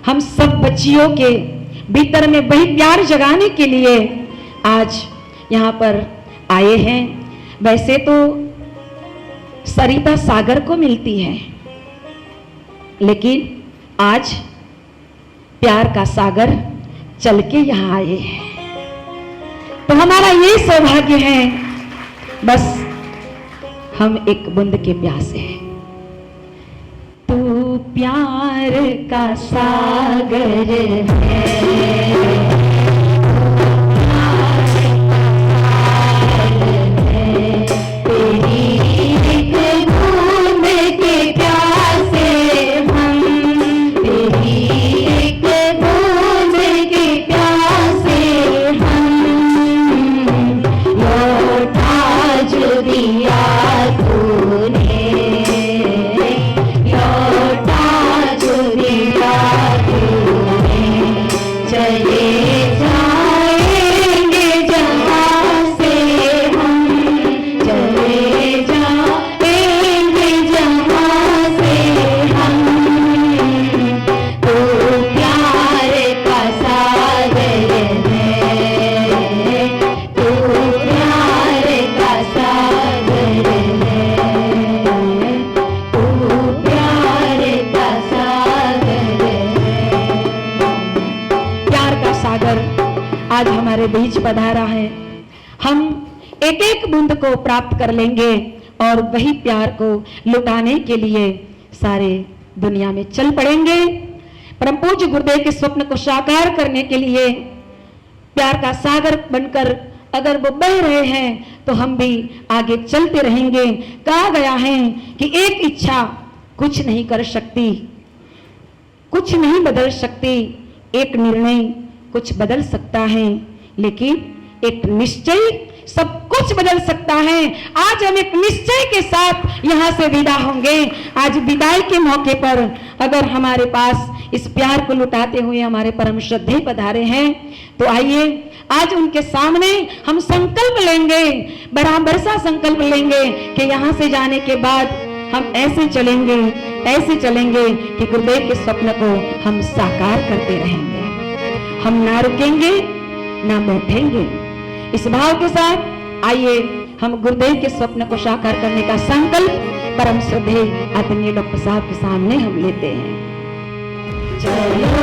हम सब बच्चियों के भीतर में वही प्यार जगाने के लिए आज यहाँ पर आए हैं। वैसे तो सरिता सागर को मिलती है, लेकिन आज प्यार का सागर चल के यहाँ आए हैं। तो हमारा ये सौभाग्य है, बस हम एक बूंद के प्यासे हैं। तू प्यार का सागर है, आज हमारे बीच पधारा है। हम एक एक बूंद को प्राप्त कर लेंगे और वही प्यार को लुटाने के लिए सारे दुनिया में चल पड़ेंगे। परम पूज्य गुरुदेव के स्वप्न को साकार करने के लिए प्यार का सागर बनकर अगर वो बह रहे हैं तो हम भी आगे चलते रहेंगे। कहा गया है कि एक इच्छा कुछ नहीं कर सकती, कुछ नहीं बदल सकती, एक निर्णय कुछ बदल सकता है, लेकिन एक निश्चय सब कुछ बदल सकता है। आज हम एक निश्चय के साथ यहाँ से विदा होंगे। आज विदाई के मौके पर अगर हमारे पास इस प्यार को लुटाते हुए हमारे परम श्रद्धेय पधारे हैं, तो आइए आज उनके सामने हम संकल्प लेंगे, बराबर सा संकल्प लेंगे कि यहाँ से जाने के बाद हम ऐसे चलेंगे कि गुरुदेव के स्वप्न को हम साकार करते रहेंगे। हम ना रुकेंगे ना बैठेंगे। इस भाव के साथ आइए हम गुरुदेव के स्वप्न को साकार करने का संकल्प परम श्रद्धेय आदरणीय डॉक्टर साहब के सामने हम लेते हैं। चलो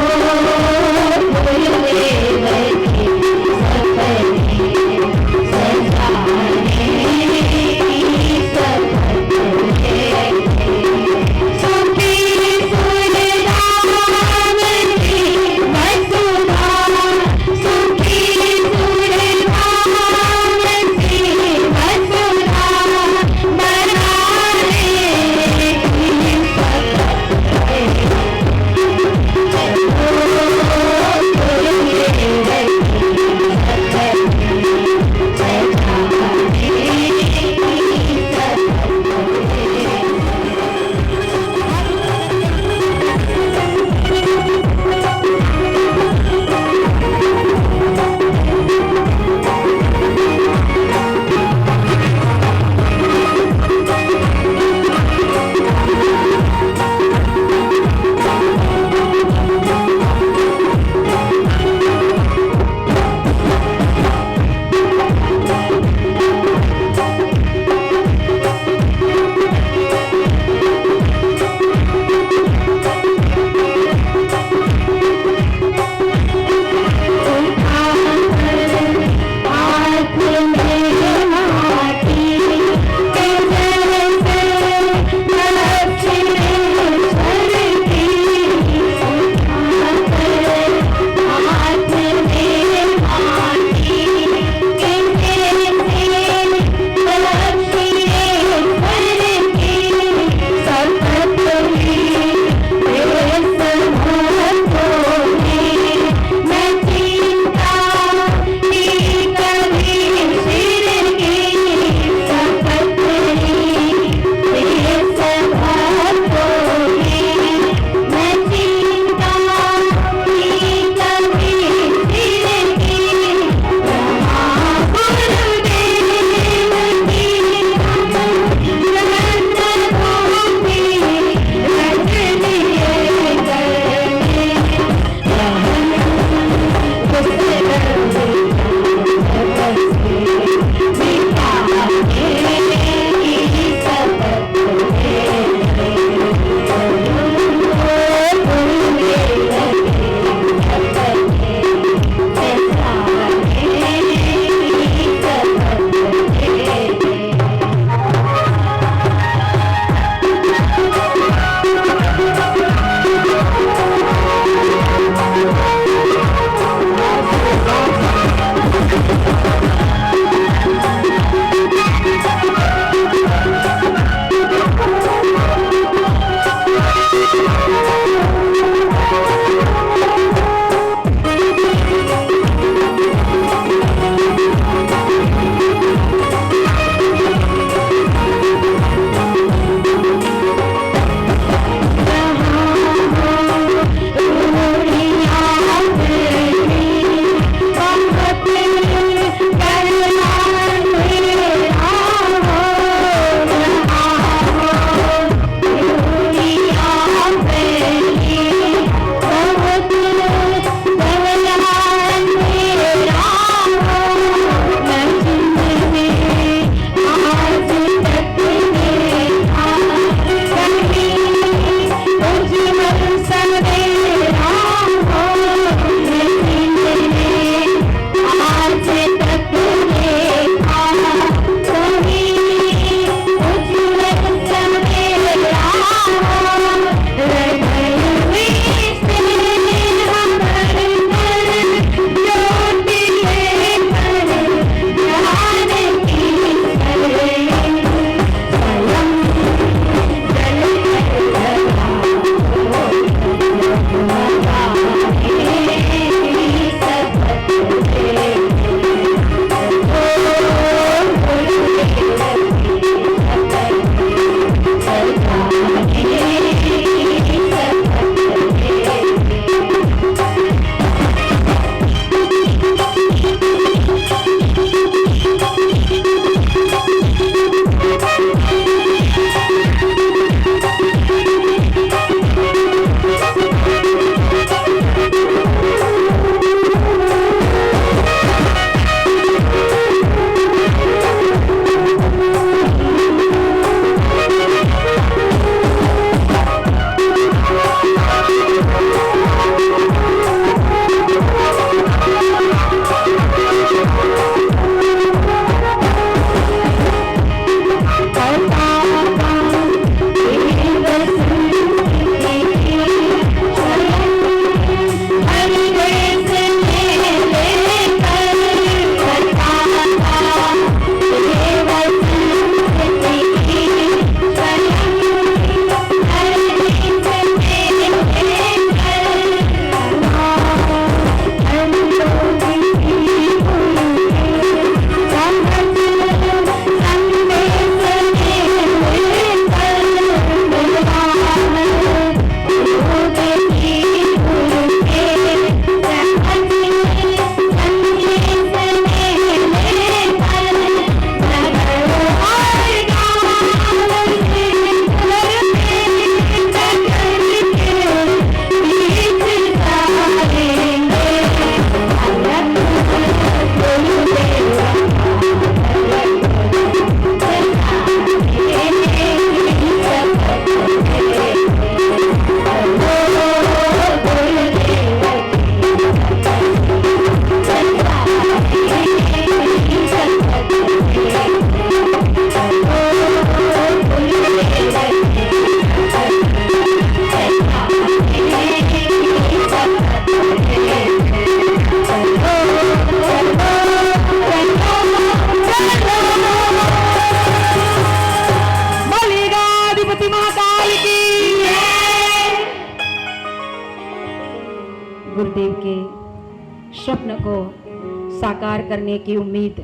साकार करने की उम्मीद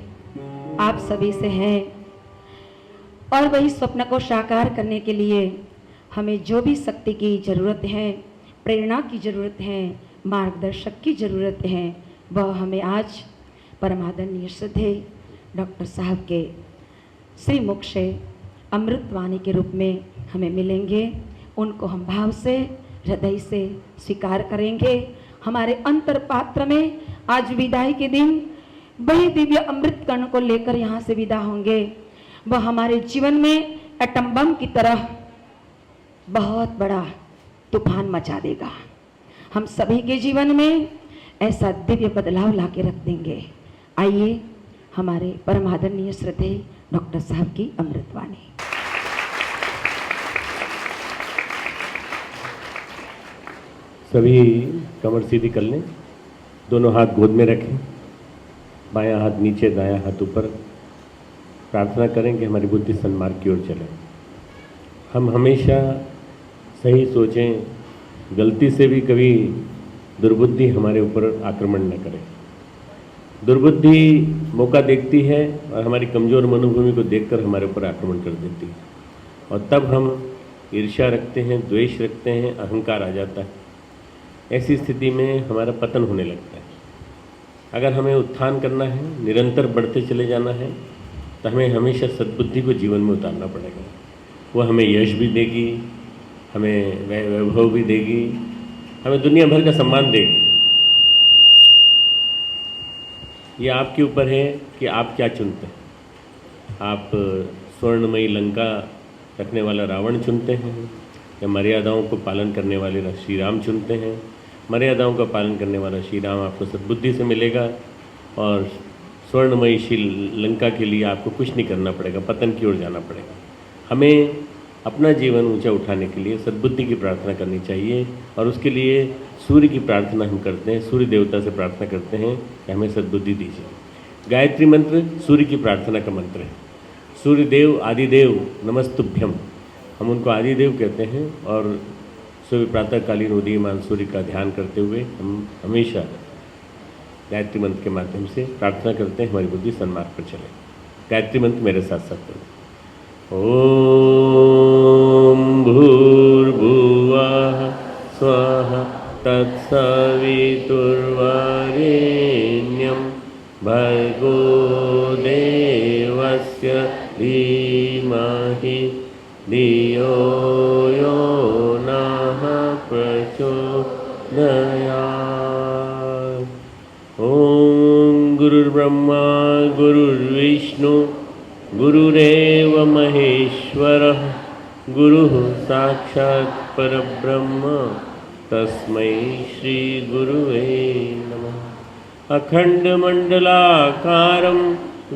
आप सभी से है और वही स्वप्न को साकार करने के लिए हमें जो भी शक्ति की ज़रूरत है, प्रेरणा की ज़रूरत है, मार्गदर्शक की ज़रूरत है, वह हमें आज परमादरणीय श्रद्धेय डॉक्टर साहब के श्री मुख से अमृतवाणी के रूप में हमें मिलेंगे। उनको हम भाव से, हृदय से स्वीकार करेंगे। हमारे अंतर पात्र में आज विदाई के दिन वही दिव्य अमृत कण को लेकर यहाँ से विदा होंगे। वह हमारे जीवन में एटम बम की तरह बहुत बड़ा तूफान मचा देगा। हम सभी के जीवन में ऐसा दिव्य बदलाव ला के रख देंगे। आइए हमारे परम आदरणीय श्रद्धेय डॉक्टर साहब की अमृतवाणी। सभी कमर सीधी कर लें, दोनों हाथ गोद में रखें, बायां हाथ नीचे, दायां हाथ ऊपर। प्रार्थना करें कि हमारी बुद्धि सन्मार्ग की ओर चले। हम हमेशा सही सोचें, गलती से भी कभी दुर्बुद्धि हमारे ऊपर आक्रमण न करे। दुर्बुद्धि मौका देखती है और हमारी कमज़ोर मनोभूमि को देखकर हमारे ऊपर आक्रमण कर देती है, और तब हम ईर्ष्या रखते हैं, द्वेष रखते हैं, अहंकार आ जाता है। ऐसी स्थिति में हमारा पतन होने लगता है। अगर हमें उत्थान करना है, निरंतर बढ़ते चले जाना है, तो हमें हमेशा सद्बुद्धि को जीवन में उतारना पड़ेगा। वो हमें यश भी देगी, हमें वैभव भी देगी, हमें दुनिया भर का सम्मान देगी। ये आपके ऊपर है कि आप क्या चुनते हैं। आप स्वर्णमयी लंका रखने वाला रावण चुनते हैं, या मर्यादाओं को पालन करने वाले श्री राम चुनते हैं। मर्यादाओं का पालन करने वाला श्री राम आपको सद्बुद्धि से मिलेगा, और स्वर्णमयी लंका के लिए आपको कुछ नहीं करना पड़ेगा, पतन की ओर जाना पड़ेगा। हमें अपना जीवन ऊंचा उठाने के लिए सद्बुद्धि की प्रार्थना करनी चाहिए, और उसके लिए सूर्य की प्रार्थना हम करते हैं। सूर्य देवता से प्रार्थना करते हैं कि हमें सद्बुद्धि दीजिए। गायत्री मंत्र सूर्य की प्रार्थना का मंत्र है। सूर्य देव आदिदेव नमस्तुभ्यम, हम उनको आदिदेव कहते हैं। और सुबह प्रातःकालीन उदीयमान सूर्य का ध्यान करते हुए हम हमेशा गायत्री मंत्र के माध्यम से प्रार्थना करते हैं हमारी बुद्धि सन्मार्ग पर चले। गायत्री मंत्र मेरे साथ साथ करें। ओम भूर्भुवः स्वः तत्सवितुर्वरेण्यं भर्गो देवस्य धीमहि धियो यो नः प्रचोदयात्। ओम गुरुर्ब्रह्मा गुरुर्विष्णु गुरुरेव महेश्वरः गुरुः साक्षात् परब्रह्म तस्मै श्री गुरुवे नमः। अखण्डमण्डलाकारं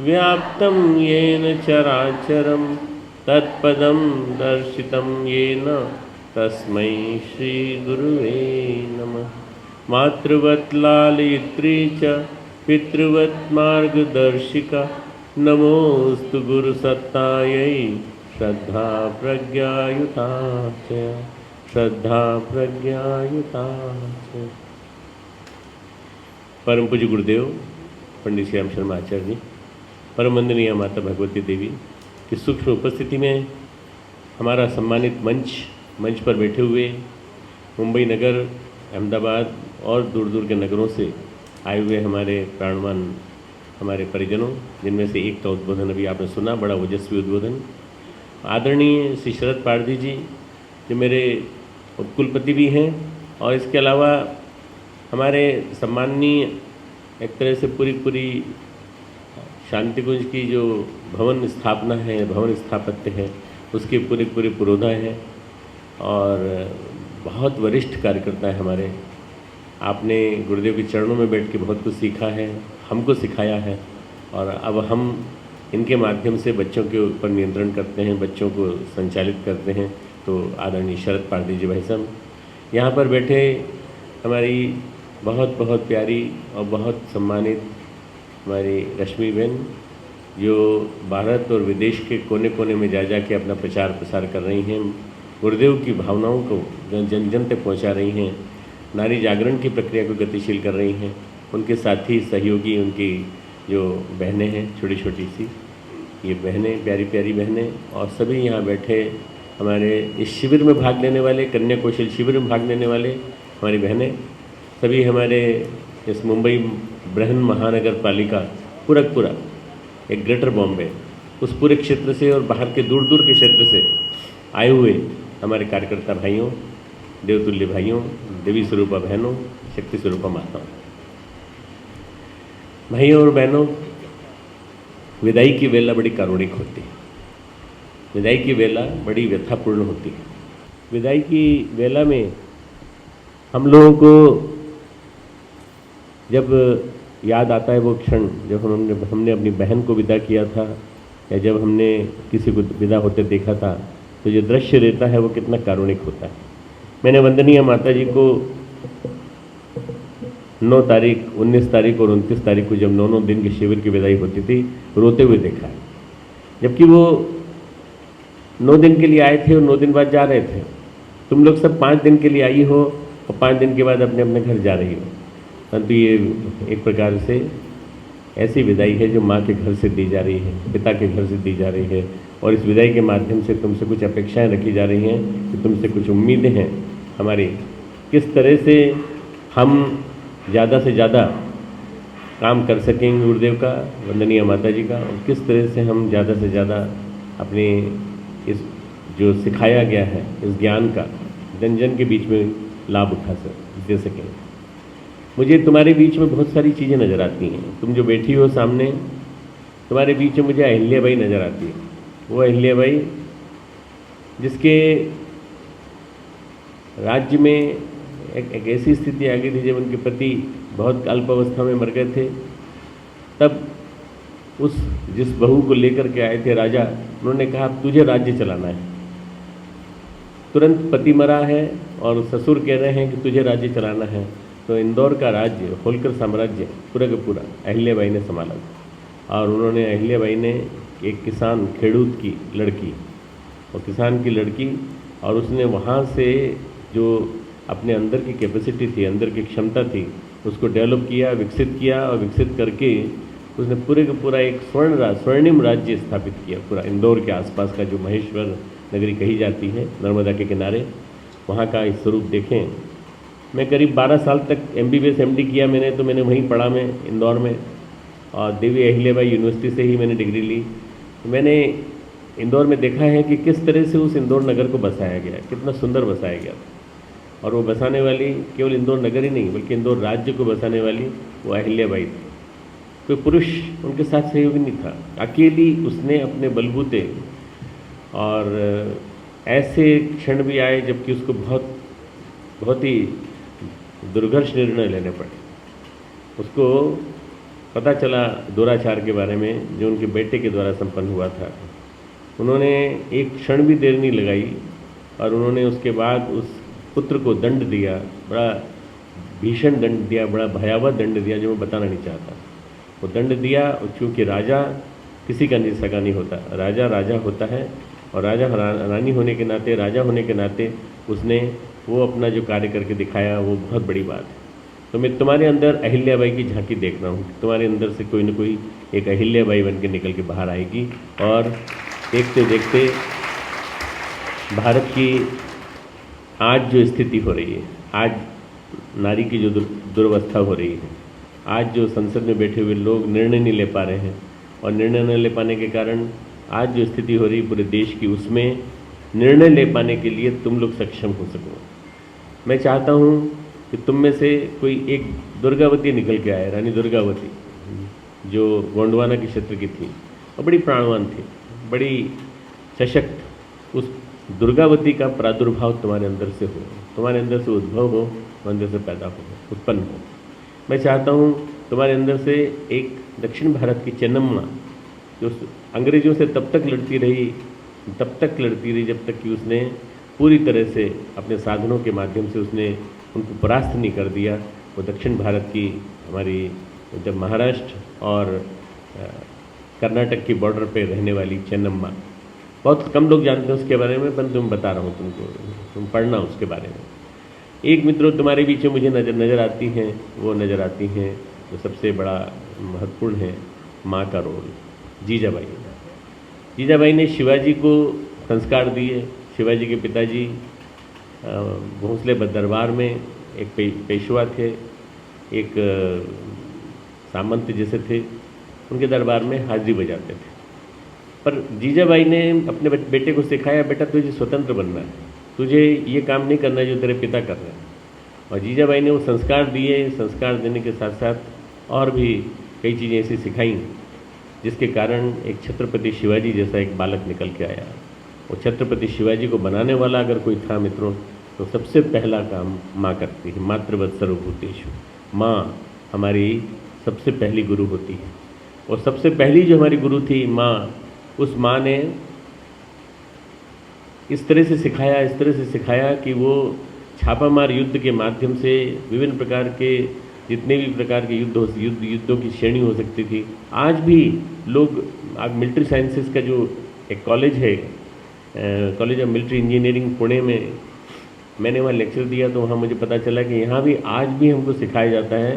व्याप्तं येन चराचरं तत्पदं दर्शितं येन तस्मै श्री गुरुवे नमः। मातृवत् लालयित्री च पितृवत् मार्गदर्शिका नमोस्तु गुरुसत्तायै श्रद्धा प्रज्ञायुता च श्रद्धा प्रज्ञायुता च। परम पूज्य गुरुदेव पंडित श्री राम शर्मा आचार्य जी, परम वंदनीय माता भगवती देवी की सूक्ष्म उपस्थिति में हमारा सम्मानित मंच पर बैठे हुए मुंबई नगर, अहमदाबाद और दूर दूर के नगरों से आए हुए हमारे प्राणवान हमारे परिजनों, जिनमें से एक का उद्बोधन अभी आपने सुना, बड़ा ओजस्वी उद्बोधन। आदरणीय श्री शरद पारधी जी जो मेरे उपकुलपति भी हैं, और इसके अलावा हमारे सम्माननीय एक तरह से पूरी शांति कुंज की जो भवन स्थापना है, भवन स्थापत्य है, उसके पूरे पुरोधा हैं और बहुत वरिष्ठ कार्यकर्ता है हमारे। आपने गुरुदेव के चरणों में बैठ के बहुत कुछ सीखा है, हमको सिखाया है, और अब हम इनके माध्यम से बच्चों के ऊपर नियंत्रण करते हैं, बच्चों को संचालित करते हैं। तो आदरणीय शरद पारधी जी भाई साहब यहाँ पर बैठे, हमारी बहुत बहुत प्यारी और बहुत सम्मानित हमारी रश्मि बहन, जो भारत और विदेश के कोने कोने में जा के अपना प्रचार प्रसार कर रही हैं, गुरुदेव की भावनाओं को जन जन तक पहुँचा रही हैं, नारी जागरण की प्रक्रिया को गतिशील कर रही हैं। उनके साथी सहयोगी, उनकी जो बहनें हैं छोटी छोटी सी, ये बहनें, प्यारी प्यारी बहनें, और सभी यहाँ बैठे हमारे इस शिविर में भाग लेने वाले, कन्या कौशल शिविर में भाग लेने वाले हमारी बहनें, सभी हमारे इस मुंबई बृहन महानगर पालिका पूरा एक ग्रेटर बॉम्बे, उस पूरे क्षेत्र से और बाहर के दूर दूर के क्षेत्र से आए हुए हमारे कार्यकर्ता भाइयों, देवतुल्य भाइयों, देवी स्वरूपा बहनों, शक्ति स्वरूपा माताओं, भाइयों और बहनों, विदाई की वेला बड़ी कारुणिक होती है। विदाई की वेला बड़ी व्यथापूर्ण होती है। विदाई की वेला में हम लोगों को जब याद आता है वो क्षण जब हमने अपनी बहन को विदा किया था, या जब हमने किसी को विदा होते देखा था, तो जो दृश्य रहता है वो कितना कारुणिक होता है। मैंने वंदनीय माता जी को 9 तारीख, 19 तारीख और 29 तारीख को जब 9 दिन के शिविर की विदाई होती थी, रोते हुए देखा है। जबकि वो 9 दिन के लिए आए थे और 9 दिन बाद जा रहे थे। तुम लोग सब 5 दिन के लिए आई हो और 5 दिन के बाद अपने अपने घर जा रही हो, परंतु ये एक प्रकार से ऐसी विदाई है जो माँ के घर से दी जा रही है, पिता के घर से दी जा रही है, और इस विदाई के माध्यम से तुमसे कुछ अपेक्षाएं रखी जा रही हैं कि तुमसे कुछ उम्मीदें हैं हमारी, किस तरह से हम ज़्यादा से ज़्यादा काम कर सकेंगे गुरुदेव का, वंदनीय माता जी का, और किस तरह से हम ज़्यादा से ज़्यादा अपने इस जो सिखाया गया है इस ज्ञान का जन जन के बीच में लाभ दे सकें। मुझे तुम्हारे बीच में बहुत सारी चीज़ें नज़र आती हैं। तुम जो बैठी हो सामने, तुम्हारे बीच में मुझे अहिल्याबाई नज़र आती है। वो अहिल्याबाई जिसके राज्य में एक ऐसी स्थिति आ गई थी जब उनके पति बहुत अल्प अवस्था में मर गए थे, तब उस जिस बहू को लेकर के आए थे राजा, उन्होंने कहा तुझे राज्य चलाना है। तुरंत पति मरा है और ससुर कह रहे हैं कि तुझे राज्य चलाना है, तो इंदौर का राज्य, होलकर साम्राज्य पूरा का पूरा अहिल्याबाई ने संभाला। और उन्होंने, अहिल्याबाई ने एक किसान खेड़ूत की लड़की, और किसान की लड़की, और उसने वहाँ से जो अपने अंदर की कैपेसिटी थी, अंदर की क्षमता थी, उसको डेवलप किया, विकसित किया, और विकसित करके उसने पूरे का पूरा एक स्वर्णिम राज्य स्थापित किया। पूरा इंदौर के आसपास का जो महेश्वर नगरी कही जाती है, नर्मदा के किनारे, वहाँ का इस स्वरूप देखें। मैं करीब 12 साल तक MBBS MD किया मैंने, तो मैंने वहीं पढ़ा मैं इंदौर में, और देवी अहिल्याबाई यूनिवर्सिटी से ही मैंने डिग्री ली। मैंने इंदौर में देखा है कि किस तरह से उस इंदौर नगर को बसाया गया, कितना सुंदर बसाया गया। और वो बसाने वाली केवल इंदौर नगर ही नहीं, बल्कि इंदौर राज्य को बसाने वाली वो अहिल्याबाई थी। कोई पुरुष उनके साथ सहयोगी नहीं था, अकेली उसने अपने बलबूते, और ऐसे क्षण भी आए जबकि उसको बहुत ही दुर्घर्ष निर्णय लेने पड़े। उसको पता चला दुराचार के बारे में जो उनके बेटे के द्वारा संपन्न हुआ था। उन्होंने एक क्षण भी देर नहीं लगाई, और उन्होंने उसके बाद उस पुत्र को दंड दिया, बड़ा भीषण दंड दिया, बड़ा भयावह दंड दिया, जो मैं बताना नहीं चाहता। वो दंड दिया, और चूँकि राजा किसी का नहीं सगा नहीं होता, राजा राजा होता है, और राजा रानी होने के नाते, राजा होने के नाते उसने वो अपना जो कार्य करके दिखाया, वो बहुत बड़ी बात है। तो मैं तुम्हारे अंदर अहिल्याबाई की झांकी देख रहा हूँ। तुम्हारे अंदर से कोई न कोई एक अहिल्याबाई बन के निकल के बाहर आएगी, और देखते देखते भारत की आज जो स्थिति हो रही है, आज नारी की जो दुर्वस्था हो रही है, आज जो संसद में बैठे हुए लोग निर्णय नहीं ले पा रहे हैं, और निर्णय न ले पाने के कारण आज जो स्थिति हो रही है पूरे देश की, उसमें निर्णय ले पाने के लिए तुम लोग सक्षम हो सको। मैं चाहता हूँ कि तुम में से कोई एक दुर्गावती निकल के आए, रानी दुर्गावती, जो गोंडवाना के क्षेत्र की थी और बड़ी प्राणवान थी, बड़ी सशक्त। उस दुर्गावती का प्रादुर्भाव तुम्हारे अंदर से हो, तुम्हारे अंदर से उद्भव हो, अंदर से पैदा हो, उत्पन्न हो। मैं चाहता हूँ तुम्हारे अंदर से एक दक्षिण भारत की चेन्नम्मा, जो अंग्रेजों से तब तक लड़ती रही जब तक कि उसने पूरी तरह से अपने साधनों के माध्यम से उसने उनको परास्त नहीं कर दिया। वो दक्षिण भारत की हमारी, जब महाराष्ट्र और कर्नाटक की बॉर्डर पे रहने वाली चेन्नम्मा, बहुत कम लोग जानते हैं उसके बारे में, परंतु मैं बता रहा हूँ तुमको, तुम पढ़ना उसके बारे में। एक मित्रों तुम्हारे बीच में मुझे नज़र आती हैं, वो नज़र आती हैं जो सबसे बड़ा महत्वपूर्ण है, माँ का रोल। जीजाबाई ने शिवाजी को संस्कार दिए। शिवाजी के पिताजी भोंसले दरबार में एक पेशवा थे, एक सामंत जैसे थे, उनके दरबार में हाजिरी बजाते थे। पर जीजाबाई ने अपने बेटे को सिखाया, बेटा तुझे स्वतंत्र बनना है, तुझे ये काम नहीं करना जो तेरे पिता कर रहे हैं। और जीजाबाई ने वो संस्कार दिए। संस्कार देने के साथ साथ और भी कई चीज़ें ऐसी सिखाई जिसके कारण एक छत्रपति शिवाजी जैसा एक बालक निकल के आया। और छत्रपति शिवाजी को बनाने वाला अगर कोई था मित्रों, तो सबसे पहला काम माँ करती है। मातृवत् सर्वभूतेषु, माँ हमारी सबसे पहली गुरु होती है। और सबसे पहली जो हमारी गुरु थी माँ, उस माँ ने इस तरह से सिखाया कि वो छापामार युद्ध के माध्यम से विभिन्न प्रकार के जितने भी प्रकार के युद्धों की श्रेणी हो सकती थी। आज भी लोग, आज मिलिट्री साइंसेस का जो एक कॉलेज है, college of military engineering Pune में, मैंने वहाँ लेक्चर दिया तो वहाँ मुझे पता चला कि यहाँ भी आज भी हमको सिखाया जाता है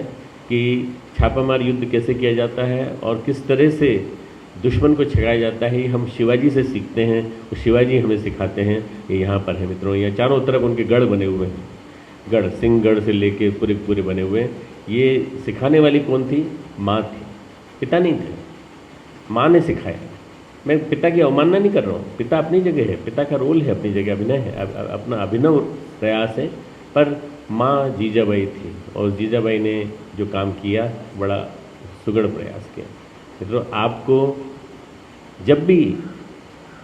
कि छापामार युद्ध कैसे किया जाता है और किस तरह से दुश्मन को छगाया जाता है। हम शिवाजी से सीखते हैं, वो शिवाजी हमें सिखाते हैं। ये यहाँ पर है मित्रों, यहाँ चारों तरफ उनके गढ़ बने हुए हैं, गढ़, सिंहगढ़ से लेके पूरे बने हुए हैं। ये सिखाने वाली कौन थी? माँ थी, पिता नहीं थे, माँ ने सिखाया। मैं पिता की अवमानना नहीं कर रहा हूँ, पिता अपनी जगह है, पिता का रोल है, अपनी जगह अभिनय है, अपना अभिनव प्रयास है, पर माँ जीजाबाई थी और जीजाबाई ने जो काम किया बड़ा सुगढ़ प्रयास किया। मित्रों, आपको जब भी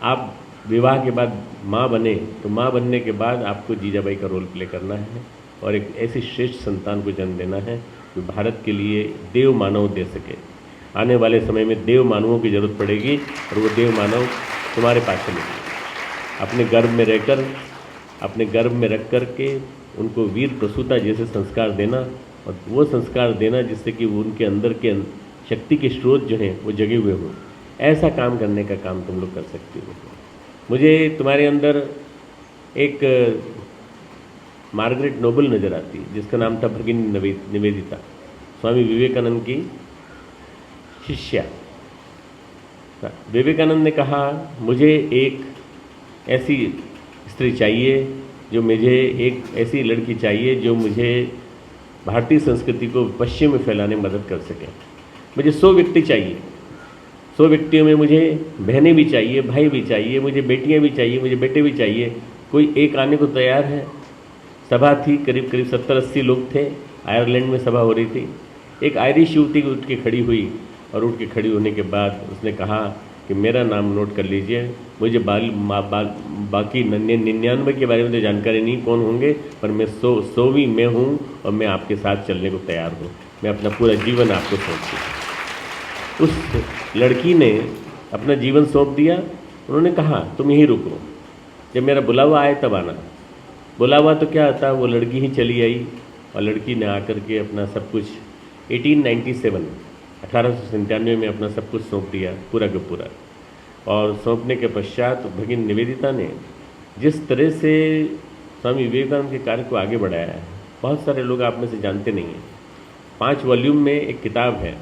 आप विवाह के बाद माँ बने तो माँ बनने के बाद आपको जीजाबाई का रोल प्ले करना है और एक ऐसी श्रेष्ठ संतान को जन्म देना है जो भारत के लिए देव मानव दे सके। आने वाले समय में देव मानवों की ज़रूरत पड़ेगी और वो देव मानव तुम्हारे पास मिलेंगे। अपने गर्भ में रख कर के उनको वीर प्रसूता जैसे संस्कार देना और वो संस्कार देना जिससे कि वो उनके अंदर के शक्ति के स्रोत जो हैं वो जगे हुए हों। ऐसा काम करने का काम तुम लोग कर सकते हो। मुझे तुम्हारे अंदर एक मार्गरेट नोबल नज़र आती जिसका नाम था भगिनी निवेदिता, स्वामी विवेकानंद की शिष्या। विवेकानंद ने कहा, मुझे एक ऐसी स्त्री चाहिए जो मुझे, एक ऐसी लड़की चाहिए जो मुझे भारतीय संस्कृति को पश्चिम में फैलाने में मदद कर सके। मुझे 100 व्यक्ति चाहिए, 100 व्यक्तियों में मुझे बहनें भी चाहिए, भाई भी चाहिए, मुझे बेटियां भी चाहिए, मुझे बेटे भी चाहिए। कोई एक आने को तैयार है? सभा थी, करीब 70-80 लोग थे। आयरलैंड में सभा हो रही थी। एक आयरिश युवती उठ के खड़ी हुई और उठ के खड़ी होने के बाद उसने कहा कि मेरा नाम नोट कर लीजिए, मुझे बाकी 99 के बारे में तो जानकारी नहीं कौन होंगे, पर मैं 100वीं मैं हूँ और मैं आपके साथ चलने को तैयार हूँ। मैं अपना पूरा जीवन आपको सौंपती हूँ। उस लड़की ने अपना जीवन सौंप दिया। उन्होंने कहा तुम यहीं रुको, जब मेरा बुलावा आए तब आना। बुलावा तो क्या आता, वो लड़की ही चली आई और लड़की ने आकर के अपना सब कुछ 1897 में अपना सब कुछ सौंप दिया, पूरा का पूरा। और सौंपने के पश्चात भगिनी निवेदिता ने जिस तरह से स्वामी विवेकानंद के कार्य को आगे बढ़ाया है, बहुत सारे लोग आप में से जानते नहीं हैं। 5 वॉल्यूम में एक किताब है,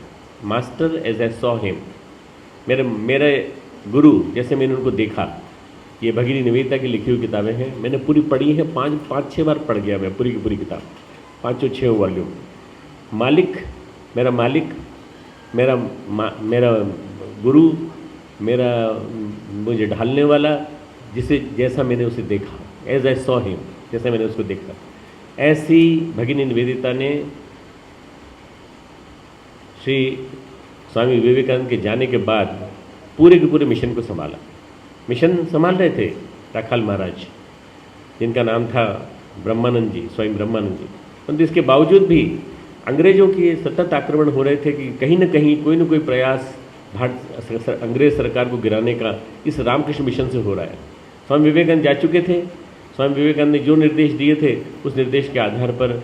master as I saw him, मेरे गुरु जैसे मैंने उनको देखा। ये भगिनी निवेदिता की लिखी हुई किताबें हैं, मैंने पूरी पढ़ी है, 5-6 बार पढ़ गया मैं पूरी की पूरी किताब, 5-6 वॉल्यूम। मेरा मालिक, मेरा गुरु, मुझे ढालने वाला, जैसा मैंने उसे देखा, एज आई सॉ हिम, जैसा मैंने उसको देखा, ऐसी भगिनी निवेदिता ने श्री स्वामी विवेकानंद के जाने के बाद पूरे के पूरे मिशन को संभाला। मिशन संभाल रहे थे राखाल महाराज, जिनका नाम था ब्रह्मानंद जी, स्वयं ब्रह्मानंद जी। परंतु इसके बावजूद भी अंग्रेजों के सतत आक्रमण हो रहे थे कि कहीं न कहीं कोई न कोई प्रयास अंग्रेज सरकार को गिराने का इस रामकृष्ण मिशन से हो रहा है। स्वामी विवेकानंद जा चुके थे। स्वामी विवेकानंद ने जो निर्देश दिए थे उस निर्देश के आधार पर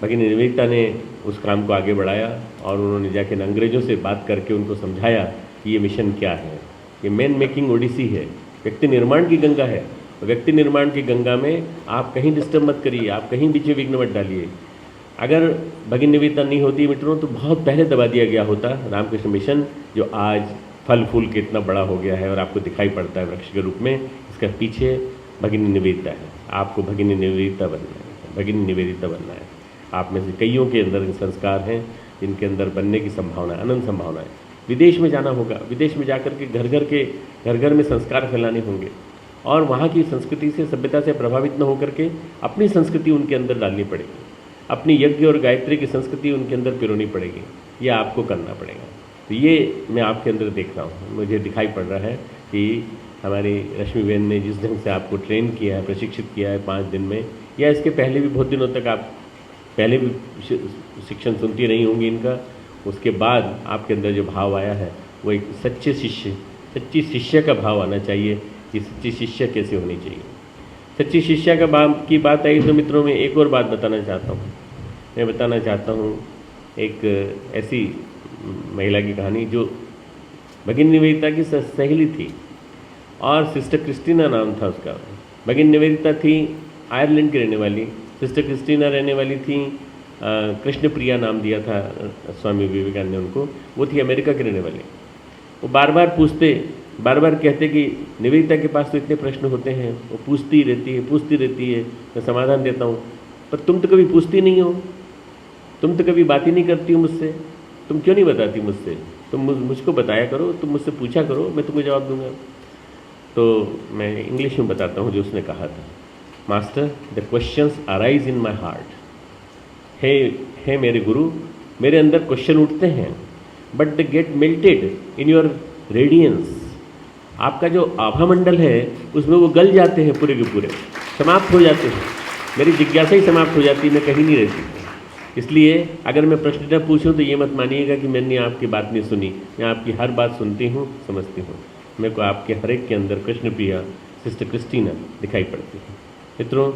भगिनी निवेदिता ने उस काम को आगे बढ़ाया और उन्होंने जाके अंग्रेजों से बात करके उनको समझाया कि ये मिशन क्या है। ये मैन मेकिंग ओडिसी है, व्यक्ति निर्माण की गंगा है। व्यक्ति निर्माण की गंगा में आप कहीं डिस्टर्ब मत करिए, आप कहीं बीच में विघ्न मत डालिए। अगर भगिनी निवेदिता नहीं होती मित्रों तो बहुत पहले दबा दिया गया होता रामकृष्ण मिशन, जो आज फल फूल के इतना बड़ा हो गया है और आपको दिखाई पड़ता है वृक्ष के रूप में। इसका पीछे भगिनी निवेदिता है। आपको भगिनी निवेदिता बनना है, भगिनी निवेदिता बनना है। आप में से कईयों के अंदर संस्कार हैं जिनके अंदर बनने की संभावना है, अनंत संभावना है। विदेश में जाना होगा, विदेश में जाकर के घर घर में संस्कार फैलाने होंगे और वहाँ की संस्कृति से, सभ्यता से प्रभावित न होकर के अपनी संस्कृति उनके अंदर डालनी पड़ेगी, अपनी यज्ञ और गायत्री की संस्कृति उनके अंदर पिरोनी पड़ेगी। ये आपको करना पड़ेगा। तो ये मैं आपके अंदर देख रहा हूँ, मुझे दिखाई पड़ रहा है कि हमारी रश्मि बहन ने जिस ढंग से आपको ट्रेन किया है, प्रशिक्षित किया है 5 दिन में, या इसके पहले भी बहुत दिनों तक आप पहले भी शिक्षण सुनती रही होंगी इनका, उसके बाद आपके अंदर जो भाव आया है वो एक सच्चे शिष्य, सच्ची शिष्य का भाव आना चाहिए कि सच्ची शिष्य कैसे होनी चाहिए। सच्ची शिष्य का भाव की बात आई तो मित्रों में एक और बात बताना चाहता हूँ। मैं बताना चाहता हूँ एक ऐसी महिला की कहानी जो भगिनी निवेदिता की सहेली थी और सिस्टर क्रिस्टीना नाम था उसका। भगिनी निवेदिता थी आयरलैंड की रहने वाली, सिस्टर क्रिस्टीना रहने वाली थी कृष्ण प्रिया नाम दिया था स्वामी विवेकानंद ने उनको, वो थी अमेरिका की रहने वाली। वो बार बार कहते कि निवेदिता के पास तो इतने प्रश्न होते हैं, वो पूछती रहती है, मैं समाधान देता हूँ, पर तुम तो कभी पूछती नहीं हो, तुम तो कभी बात ही नहीं करती हो मुझसे, तुम क्यों नहीं बताती मुझसे, तुम मुझको बताया करो, तुम मुझसे पूछा करो, मैं तुमको जवाब दूंगा। तो मैं इंग्लिश में बताता हूँ जो उसने कहा था। Master, the questions arise in my heart. हे मेरे गुरु, मेरे अंदर क्वेश्चन उठते हैं, but they get melted in your radiance. आपका जो आभा मंडल है उसमें वो गल जाते हैं, पूरे के पूरे समाप्त हो जाते हैं। मेरी जिज्ञासा ही समाप्त हो जाती है, मैं कहीं नहीं रहती। इसलिए अगर मैं प्रश्न न पूछूं तो ये मत मानिएगा कि मैंने आपकी बात नहीं सुनी। मैं आपकी हर बात सुनती हूँ, समझती हूँ। मेरे को आपके हर एक के अंदर कृष्ण प्रिया, सिस्टर क्रिस्टीना दिखाई पड़ती है। मित्रों,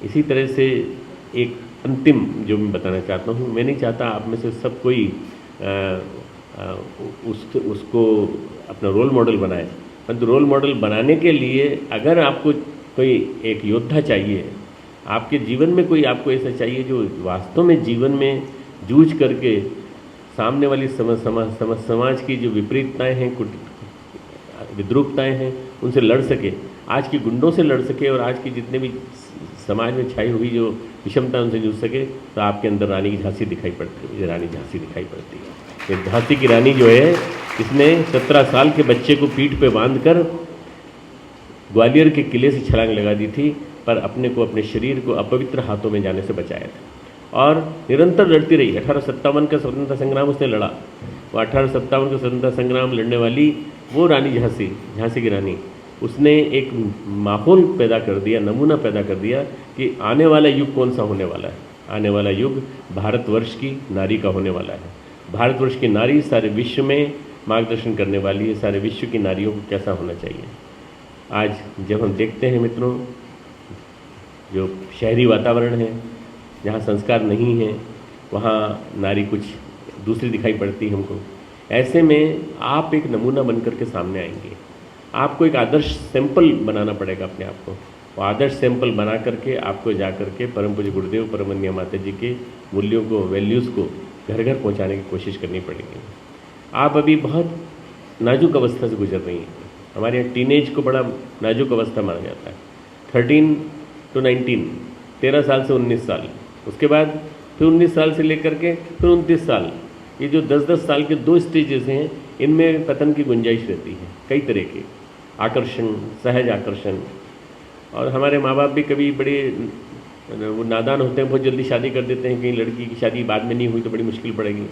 इसी तरह से एक अंतिम जो मैं बताना चाहता हूँ, मैं नहीं चाहता आप में से सब कोई उसको अपना रोल मॉडल बनाए, परंतु रोल मॉडल बनाने के लिए अगर आपको कोई एक योद्धा चाहिए, आपके जीवन में कोई आपको ऐसा चाहिए जो वास्तव में जीवन में जूझ करके सामने वाली समाज की जो विपरीतताएं हैं, विद्रूपताएं हैं, उनसे लड़ सके, आज की गुंडों से लड़ सके और आज की जितने भी समाज में छाई हुई जो विषमता उनसे जूझ सके, तो आपके अंदर रानी की झांसी दिखाई पड़ती है। रानी झांसी दिखाई पड़ती है। ये झांसी की रानी जो है, इसने 17 साल के बच्चे को पीठ पे बांधकर ग्वालियर के किले से छलांग लगा दी थी, पर अपने को, अपने शरीर को अपवित्र हाथों में जाने से बचाया था और निरंतर लड़ती रही। 1857 का स्वतंत्रता संग्राम उसने लड़ा। वो 1857 का स्वतंत्रता संग्राम लड़ने वाली वो रानी झांसी की रानी, उसने एक माहौल पैदा कर दिया, नमूना पैदा कर दिया कि आने वाला युग कौन सा होने वाला है। आने वाला युग भारतवर्ष की नारी का होने वाला है। भारतवर्ष की नारी सारे विश्व में मार्गदर्शन करने वाली है, सारे विश्व की नारियों को कैसा होना चाहिए। आज जब हम देखते हैं मित्रों, जो शहरी वातावरण है, जहाँ संस्कार नहीं है, वहाँ नारी कुछ दूसरी दिखाई पड़ती है हमको। ऐसे में आप एक नमूना बन करके सामने आएंगे। आपको एक आदर्श सैंपल बनाना पड़ेगा अपने आप को। वो आदर्श सैंपल बना करके आपको जा करके परम पूज्य गुरुदेव परमन्या माता जी के मूल्यों को, वैल्यूज़ को घर घर पहुँचाने की कोशिश करनी पड़ेगी। आप अभी बहुत नाजुक अवस्था से गुजर रही हैं। हमारे यहाँ टीनेज को बड़ा नाजुक अवस्था माना जाता है। 13 to 19, 13 साल से 19 साल, उसके बाद फिर 19 साल से लेकर के फिर 29 साल। ये जो 10-10 साल के 2 स्टेजेस हैं, इनमें पतन की गुंजाइश रहती है। कई तरह के आकर्षण, सहज आकर्षण, और हमारे माँ बाप भी कभी बड़े वो नादान होते हैं, बहुत जल्दी शादी कर देते हैं। कहीं लड़की की शादी बाद में नहीं हुई तो बड़ी मुश्किल पड़ेगी।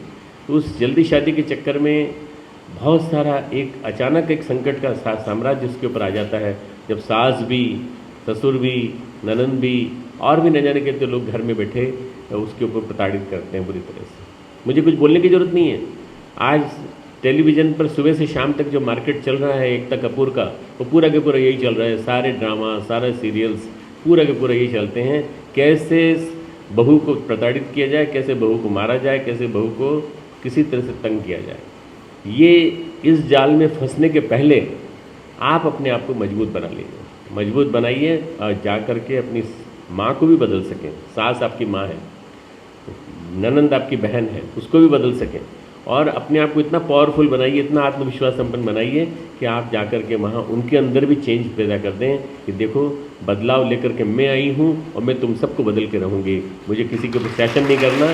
तो उस जल्दी शादी के चक्कर में बहुत सारा एक अचानक एक संकट का साम्राज्य उसके ऊपर आ जाता है, जब सास भी, ससुर भी, ननंद भी और भी न जाने कितने लोग घर में बैठे उसके ऊपर प्रताड़ित करते हैं बुरी तरह से। मुझे कुछ बोलने की ज़रूरत नहीं है। आज टेलीविज़न पर सुबह से शाम तक जो मार्केट चल रहा है एकता कपूर का, वो पूरा के पूरा यही चल रहा है। सारे ड्रामा, सारे सीरियल्स पूरा के पूरा यही चलते हैं, कैसे बहू को प्रताड़ित किया जाए, कैसे बहू को मारा जाए, कैसे बहू को किसी तरह से तंग किया जाए। ये इस जाल में फंसने के पहले आप अपने आप को मजबूत बना लीजिए, मजबूत बनाइए और जा कर के अपनी माँ को भी बदल सकें। सास आपकी माँ है, ननंद आपकी बहन है उसको भी बदल सकें, और अपने आप को इतना पावरफुल बनाइए, इतना आत्मविश्वास संपन्न बनाइए कि आप जाकर के वहाँ उनके अंदर भी चेंज पैदा कर दें कि देखो बदलाव लेकर के मैं आई हूँ और मैं तुम सबको बदल के रहूँगी, मुझे किसी के ऊपर शासन नहीं करना,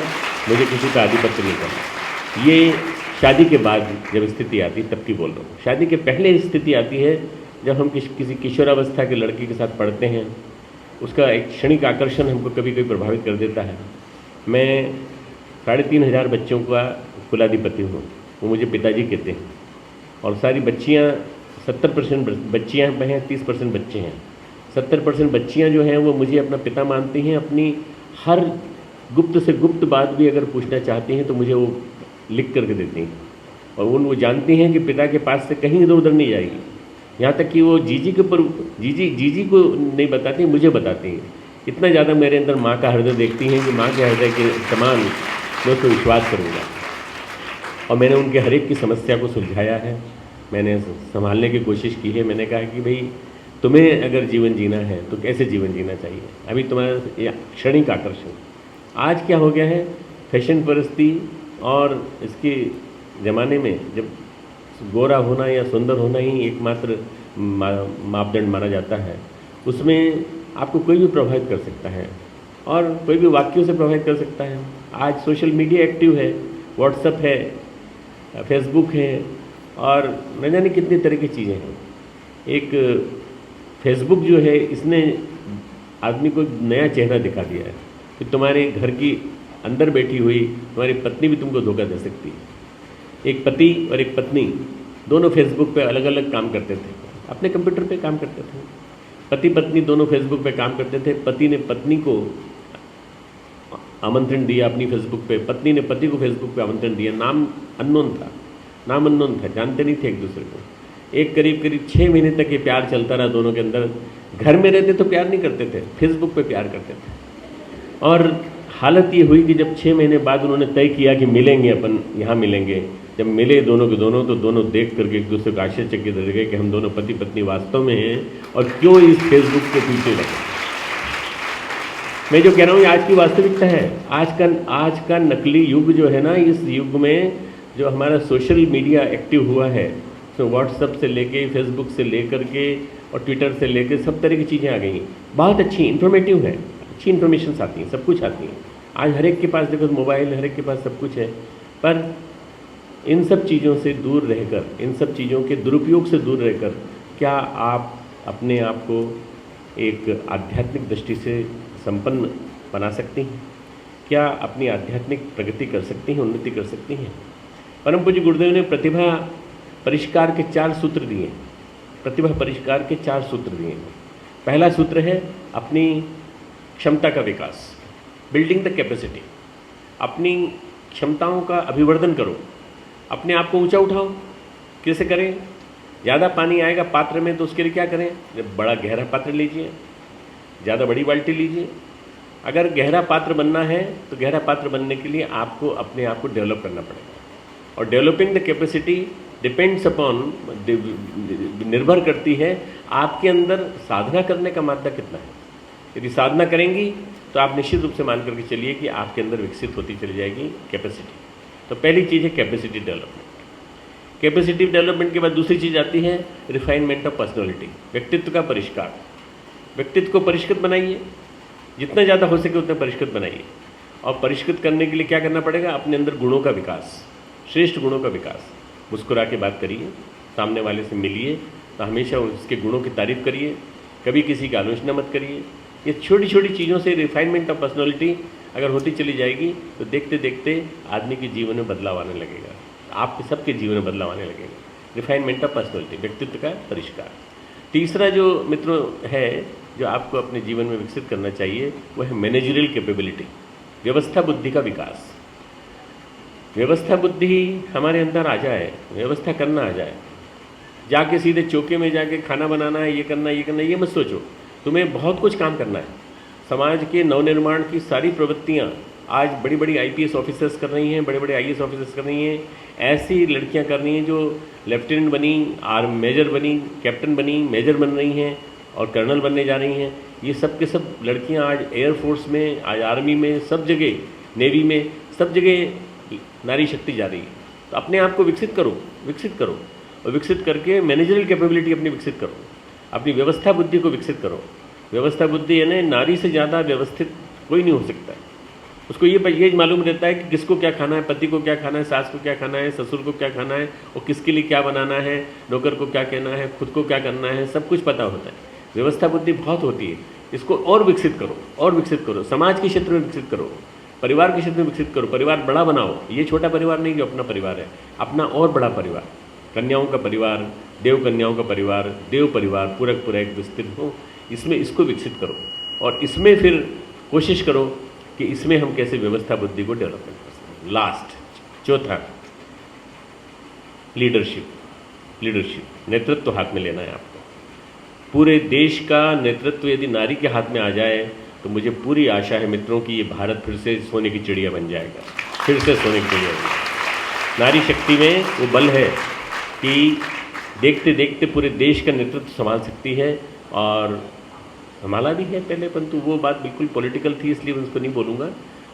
मुझे किसी का आधिपत्य नहीं करना। ये शादी के बाद जब स्थिति आती तब की बोल रहा हूँ। शादी के पहले स्थिति आती है जब हम किसी किशोरावस्था के लड़के के साथ पढ़ते हैं, उसका एक क्षणिक आकर्षण हमको कभी कभी प्रभावित कर देता है। मैं 3500 बच्चों का कुलाधिपति हूँ, वो मुझे पिताजी कहते हैं, और सारी बच्चियाँ 70% बच्चियाँ हैं, 30% बच्चे हैं। 70% बच्चियाँ जो हैं वो मुझे अपना पिता मानती हैं। अपनी हर गुप्त से गुप्त बात भी अगर पूछना चाहती हैं तो मुझे वो लिख करके देती हैं, और वो जानती हैं कि पिता के पास से कहीं इधर उधर नहीं जाएगी। यहाँ तक कि वो जीजी के ऊपर जीजी को नहीं बताती, मुझे बताती हैं। इतना ज़्यादा मेरे अंदर माँ का हृदय देखती हैं कि माँ के हृदय के समान मैं उसको विश्वास करूँगा। और मैंने उनके हर एक की समस्या को सुलझाया है, मैंने संभालने की कोशिश की है। मैंने कहा कि भाई तुम्हें अगर जीवन जीना है तो कैसे जीवन जीना चाहिए, अभी तुम्हारा क्षणिक आकर्षण। आज क्या हो गया है, फैशन परस्ती और इसके ज़माने में जब गोरा होना या सुंदर होना ही एकमात्र मापदंड माना जाता है, उसमें आपको कोई भी प्रभावित कर सकता है और कोई भी वाक्यों से प्रभावित कर सकता है। आज सोशल मीडिया एक्टिव है, व्हाट्सएप है, फेसबुक है और न जाने कितनी तरह की चीज़ें हैं। एक फेसबुक जो है इसने आदमी को एक नया चेहरा दिखा दिया है कि तुम्हारे घर की अंदर बैठी हुई तुम्हारी पत्नी भी तुमको धोखा दे सकती है। एक पति और एक पत्नी दोनों फेसबुक पे अलग अलग काम करते थे, अपने कंप्यूटर पे काम करते थे। पति पत्नी दोनों फेसबुक पे काम करते थे। पति ने पत्नी को आमंत्रण दिया अपनी फेसबुक पे, पत्नी ने पति को फेसबुक पे आमंत्रण दिया। नाम अननोन था, जानते नहीं थे एक दूसरे को। एक करीब 6 महीने तक ये प्यार चलता रहा दोनों के अंदर। घर में रहते तो प्यार नहीं करते थे, फेसबुक पे प्यार करते थे। और हालत ये हुई कि जब 6 महीने बाद उन्होंने तय किया कि मिलेंगे, अपन यहाँ मिलेंगे। जब मिले दोनों के दोनों तो दोनों देख करके एक दूसरे को आश्चर्यचकित रह गए कि हम दोनों पति पत्नी वास्तव में हैं और क्यों इस फेसबुक के पीछे लगे। मैं जो कह रहा हूँ ये आज की वास्तविकता है। आज का नकली युग जो है ना, इस युग में जो हमारा सोशल मीडिया एक्टिव हुआ है, तो व्हाट्सएप से लेके फेसबुक से लेकर के और ट्विटर से लेके सब तरह की चीज़ें आ गई हैं। बहुत अच्छी इन्फॉर्मेटिव है, अच्छी इन्फॉर्मेशन आती हैं, सब कुछ आती हैं। आज हर एक के पास देखो मोबाइल, हर एक के पास सब कुछ है। पर इन सब चीज़ों से दूर रहकर, इन सब चीज़ों के दुरुपयोग से दूर रहकर क्या आप अपने आप को एक आध्यात्मिक दृष्टि से संपन्न बना सकती हैं? क्या अपनी आध्यात्मिक प्रगति कर सकती हैं, उन्नति कर सकती हैं? परम पूज्य गुरुदेव ने प्रतिभा परिष्कार के 4 सूत्र दिए। प्रतिभा परिष्कार के 4 सूत्र दिए। पहला सूत्र है अपनी क्षमता का विकास, बिल्डिंग द कैपेसिटी। अपनी क्षमताओं का अभिवर्धन करो, अपने आप को ऊंचा उठाओ। कैसे करें? ज़्यादा पानी आएगा पात्र में तो उसके लिए क्या करें? बड़ा गहरा पात्र लीजिए, ज़्यादा बड़ी बाल्टी लीजिए। अगर गहरा पात्र बनना है तो गहरा पात्र बनने के लिए आपको अपने आप को डेवलप करना पड़ेगा। और developing the capacity depends upon, निर्भर करती है आपके अंदर साधना करने का मात्रा कितना है। यदि साधना करेंगी तो आप निश्चित रूप से मान करके चलिए कि आपके अंदर विकसित होती चली जाएगी कैपेसिटी। तो पहली चीज़ है कैपेसिटी डेवलपमेंट। कैपेसिटी डेवलपमेंट के बाद दूसरी चीज़ आती है रिफाइनमेंट ऑफ पर्सनैलिटी, व्यक्तित्व का परिष्कार। व्यक्तित्व को परिष्कृत बनाइए, जितना ज़्यादा हो सके उतना परिष्कृत बनाइए। और परिष्कृत करने के लिए क्या करना पड़ेगा? अपने अंदर गुणों का विकास, श्रेष्ठ गुणों का विकास। मुस्कुरा के बात करिए, सामने वाले से मिलिए तो हमेशा उसके गुणों की तारीफ करिए, कभी किसी की आलोचना मत करिए। ये छोटी छोटी चीज़ों से रिफाइनमेंट ऑफ पर्सनैलिटी अगर होती चली जाएगी तो देखते देखते आदमी के जीवन में बदलाव आने लगेगा, आपके सबके जीवन में बदलाव आने लगेगा। रिफाइनमेंट ऑफ पर्सनैलिटी, व्यक्तित्व का परिष्कार। तीसरा जो मित्रों है जो आपको अपने जीवन में विकसित करना चाहिए वो है मैनेजरियल कैपेबिलिटी, व्यवस्था बुद्धि का विकास। व्यवस्था बुद्धि हमारे अंदर आ जाए, व्यवस्था करना आ जाए। जाके सीधे चौके में जाके खाना बनाना है, ये करना ये मत सोचो। तुम्हें बहुत कुछ काम करना है। समाज के नवनिर्माण की सारी प्रवृत्तियाँ आज बड़ी बड़ी IPS ऑफिसर्स कर रही हैं, बड़े बड़े IAS ऑफिसर्स कर रही हैं। ऐसी लड़कियां कर रही हैं जो लेफ्टिनेंट बनी, आर्मी मेजर बनी, कैप्टन बनी, मेजर बन रही हैं और कर्नल बनने जा रही हैं। ये सब के सब लड़कियां आज एयरफोर्स में, आज आर्मी में, सब जगह नेवी में, सब जगह नारी शक्ति जा रही है। तो अपने आप को विकसित करो और विकसित करके मैनेजरल कैपेबिलिटी अपनी विकसित करो, अपनी व्यवस्था बुद्धि को विकसित करो। व्यवस्था बुद्धि यानी नारी से ज़्यादा व्यवस्थित कोई नहीं हो सकता है। उसको ये मालूम रहता है कि किसको क्या खाना है, पति को क्या खाना है, सास को क्या खाना है, ससुर को क्या खाना है, और किसके लिए क्या बनाना है, नौकर को क्या कहना है, खुद को क्या करना है, सब कुछ पता होता है। व्यवस्था बुद्धि बहुत होती है। इसको और विकसित करो, समाज के क्षेत्र में विकसित करो, परिवार के क्षेत्र में विकसित करो, परिवार बड़ा बनाओ। ये छोटा परिवार नहीं जो अपना परिवार है, अपना और बड़ा परिवार, कन्याओं का परिवार, देव कन्याओं का परिवार, देव परिवार पूरा एक विस्तृत हो, इसमें इसको विकसित करो। और इसमें फिर कोशिश करो कि इसमें हम कैसे व्यवस्था बुद्धि को डेवलपमेंट कर सकते हैं। लास्ट, चौथा, लीडरशिप, नेतृत्व हाथ में लेना है आपको। पूरे देश का नेतृत्व यदि नारी के हाथ में आ जाए तो मुझे पूरी आशा है मित्रों कि ये भारत फिर से सोने की चिड़िया बन जाएगा, फिर से सोने की चिड़िया बन जाएगा। नारी शक्ति में वो बल है कि देखते देखते पूरे देश का नेतृत्व संभाल सकती है, और संभाला भी है पहले, परंतु वो बात बिल्कुल पॉलिटिकल थी इसलिए मैं उसको नहीं बोलूँगा।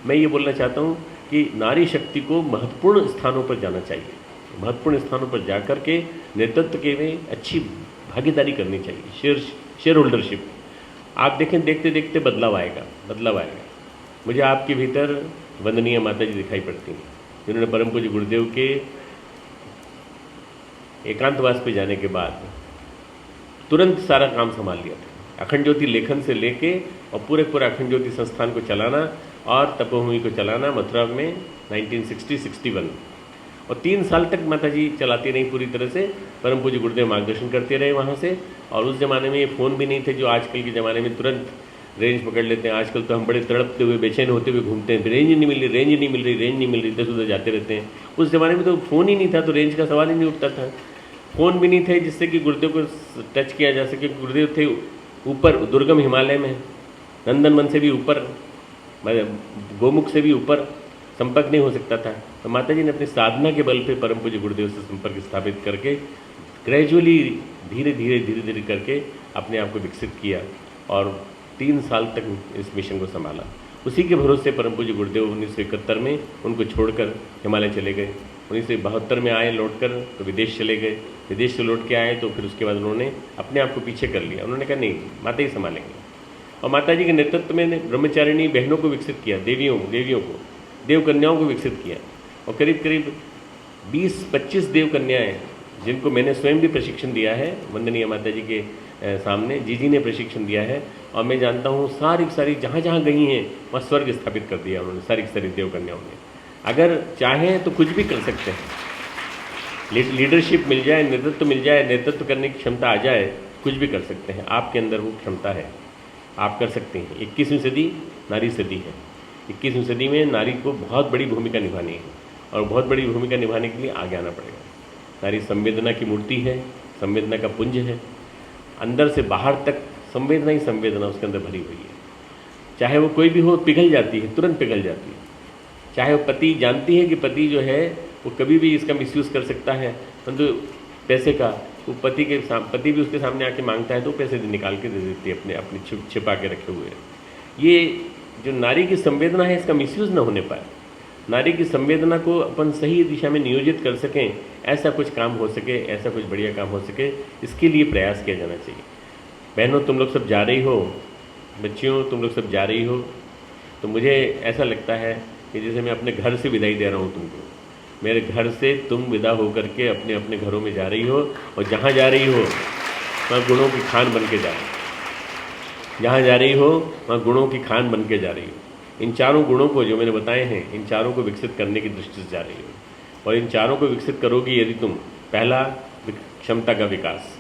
मैं ये बोलना चाहता हूँ कि नारी शक्ति को महत्वपूर्ण स्थानों पर जाना चाहिए, महत्वपूर्ण स्थानों पर जा कर के नेतृत्व के में अच्छी भागीदारी करनी चाहिए, शेयर होल्डरशिप। आप देखें देखते देखते बदलाव आएगा। मुझे आपके भीतर वंदनीय माता जी दिखाई पड़ती हैं, जिन्होंने परम पूज्य गुरुदेव के एकांतवास पे जाने के बाद तुरंत सारा काम संभाल लिया था। अखंड ज्योति लेखन से लेके और पूरे अखंड ज्योति संस्थान को चलाना और तपोभूमि को चलाना मथुरा में 1960-61, और 3 साल तक माता जी चलाती रही पूरी तरह से। परम पूज्य गुरुदेव मार्गदर्शन करते रहे वहाँ से। और उस ज़माने में ये फ़ोन भी नहीं थे जो आजकल के ज़माने में तुरंत रेंज पकड़ लेते हैं। आजकल तो हम बड़े तड़पते हुए बेचैन होते हुए घूमते हैं, रेंज नहीं मिल रही, इधर उधर जाते रहते हैं। उस ज़माने में तो फ़ोन ही नहीं था, तो रेंज का सवाल ही नहीं उठता था। फ़ोन भी नहीं थे जिससे कि गुरुदेव को टच किया जा सके। गुरुदेव थे ऊपर दुर्गम हिमालय में, नंदनवन से भी ऊपर, गोमुख से भी ऊपर, संपर्क नहीं हो सकता था। तो माता जी ने अपनी साधना के बल पे परम पूज्य गुरुदेव से संपर्क स्थापित करके ग्रेजुअली धीरे धीरे करके अपने आप को विकसित किया और 3 साल तक इस मिशन को संभाला। उसी के भरोसे परम पूज्य गुरुदेव 1971 में उनको छोड़कर हिमालय चले गए। 1972 में आए लौटकर तो विदेश चले गए। विदेश से लौट के आए तो फिर उसके बाद उन्होंने अपने आप को पीछे कर लिया। उन्होंने कहा नहीं, माता ही संभालेंगे। और माता जी के नेतृत्व में ब्रह्मचारिणी बहनों को विकसित किया, देवियों को, देव कन्याओं को विकसित किया। और करीब 20-25 देव कन्याएँ जिनको मैंने स्वयं भी प्रशिक्षण दिया है, वंदनीय माता जी के सामने जीजी ने प्रशिक्षण दिया है। और मैं जानता हूँ सारी जहाँ गई हैं वहाँ स्वर्ग स्थापित कर दिया उन्होंने, सारी देव कन्याओं ने। अगर चाहें तो कुछ भी कर सकते हैं। लीडरशिप मिल जाए, नेतृत्व मिल जाए, नेतृत्व करने की क्षमता आ जाए, कुछ भी कर सकते हैं। आपके अंदर वो क्षमता है, आप कर सकते हैं। 21वीं सदी नारी सदी है। 21वीं सदी में नारी को बहुत बड़ी भूमिका निभानी है, और बहुत बड़ी भूमिका निभाने के लिए आगे आना पड़ेगा। नारी संवेदना की मूर्ति है, संवेदना का पुंज है। अंदर से बाहर तक संवेदना ही संवेदना उसके अंदर भरी हुई है। चाहे वो कोई भी हो, पिघल जाती है, तुरंत पिघल जाती है। चाहे वो पति जानती है कि पति जो है वो कभी भी इसका मिसयूज़ कर सकता है, परंतु पैसे का वो पति भी उसके सामने आके मांगता है तो पैसे निकाल के दे देती है, अपने छिपा के रखे हुए। ये जो नारी की संवेदना है इसका मिसयूज़ ना होने पाए, नारी की संवेदना को अपन सही दिशा में नियोजित कर सकें, ऐसा कुछ काम हो सके, ऐसा कुछ बढ़िया काम हो सके, इसके लिए प्रयास किया जाना चाहिए। बहनों तुम लोग सब जा रही हो, बच्चियों तुम लोग सब जा रही हो, तो मुझे ऐसा लगता है कि जैसे मैं अपने घर से विदाई दे रहा हूँ तुमको। मेरे घर से तुम विदा होकर के अपने अपने घरों में जा रही हो, और जहाँ जा रही हो वहाँ गुणों की खान बन के जा रही हो। जहाँ जा रही हो वहाँ गुणों की खान बन के जा रही हो। इन चारों गुणों को जो मैंने बताए हैं, इन चारों को विकसित करने की दृष्टि से जा रही हो। और इन चारों को विकसित करोगी यदि तुम, पहला क्षमता का विकास,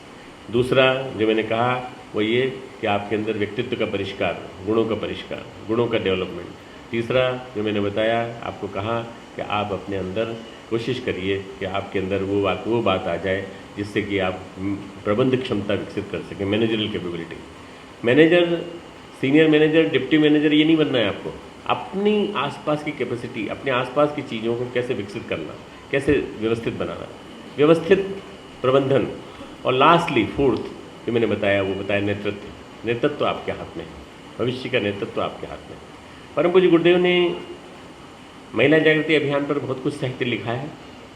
दूसरा जो मैंने कहा वो ये कि आपके अंदर व्यक्तित्व का परिष्कार, गुणों का परिष्कार, गुणों का डेवलपमेंट। तीसरा जो मैंने बताया, आपको कहा कि आप अपने अंदर कोशिश करिए कि आपके अंदर वो बात आ जाए जिससे कि आप प्रबंध क्षमता विकसित कर सकें, managerial capability. Manager, senior manager, deputy manager ये नहीं बनना है आपको। अपनी आसपास की कैपेसिटी, अपने आसपास की चीज़ों को कैसे विकसित करना, कैसे व्यवस्थित बनाना, व्यवस्थित प्रबंधन। और लास्टली फोर्थ जो मैंने बताया वो बताया नेतृत्व। नेतृत्व आपके हाथ में है, भविष्य का नेतृत्व आपके हाथ में। परम पूज्य गुरुदेव ने महिला जागृति अभियान पर बहुत कुछ साहित्य लिखा है।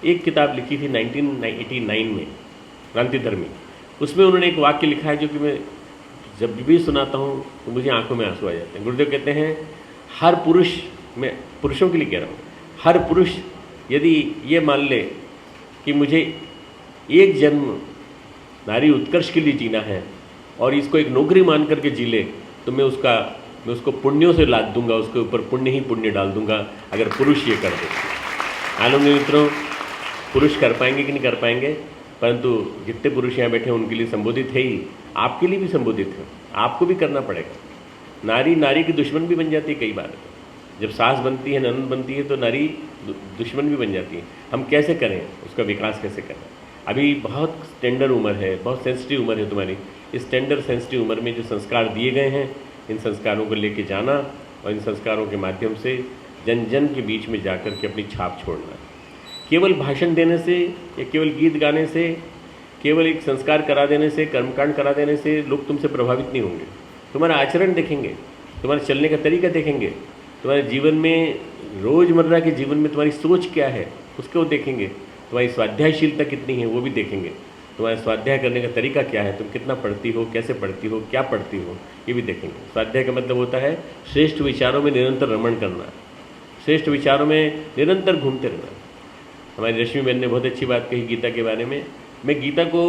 एक किताब लिखी थी 1989 में, क्रांतिधर्मी। उसमें उन्होंने एक वाक्य लिखा है जो कि मैं जब भी सुनाता हूँ तो मुझे आंखों में आंसू आ जाते हैं। गुरुदेव कहते हैं, हर पुरुष, मैं पुरुषों के लिए कह रहा हूँ, हर पुरुष यदि ये मान ले कि मुझे एक जन्म नारी उत्कर्ष के लिए जीना है और इसको एक नौकरी मान करके जी ले, तो मैं उसको पुण्यों से लाद दूंगा, उसके ऊपर पुण्य ही पुण्य डाल दूंगा अगर पुरुष ये कर दे। मालूम नहीं मित्रों पुरुष कर पाएंगे कि नहीं कर पाएंगे, परंतु जितने पुरुष यहाँ बैठे हैं उनके लिए संबोधित है ही, आपके लिए भी संबोधित है, आपको भी करना पड़ेगा। नारी नारी की दुश्मन भी बन जाती है कई बार। जब सास बनती है, ननद बनती है, तो नारी दुश्मन भी बन जाती है। हम कैसे करें, उसका विकास कैसे करें? अभी बहुत टेंडर उम्र है, बहुत सेंसिटिव उम्र है तुम्हारी। इस टेंडर सेंसिटिव उम्र में जो संस्कार दिए गए हैं, इन संस्कारों को लेके जाना और इन संस्कारों के माध्यम से जन जन के बीच में जाकर के अपनी छाप छोड़ना। केवल भाषण देने से या केवल गीत गाने से, केवल एक संस्कार करा देने से, कर्मकांड करा देने से लोग तुमसे प्रभावित नहीं होंगे। तुम्हारा आचरण देखेंगे, तुम्हारे चलने का तरीका देखेंगे, तुम्हारे जीवन में, रोज़मर्रा के जीवन में तुम्हारी सोच क्या है उसको देखेंगे, तुम्हारी स्वाध्यायशीलता कितनी है वो भी देखेंगे, तुम्हारा स्वाध्याय करने का तरीका क्या है, तुम कितना पढ़ती हो, कैसे पढ़ती हो, क्या पढ़ती हो, ये भी देखेंगे। स्वाध्याय का मतलब होता है श्रेष्ठ विचारों में निरंतर रमण करना, श्रेष्ठ विचारों में निरंतर घूमते रहना। हमारी रश्मि बहन ने बहुत अच्छी बात कही गीता के बारे में। मैं गीता को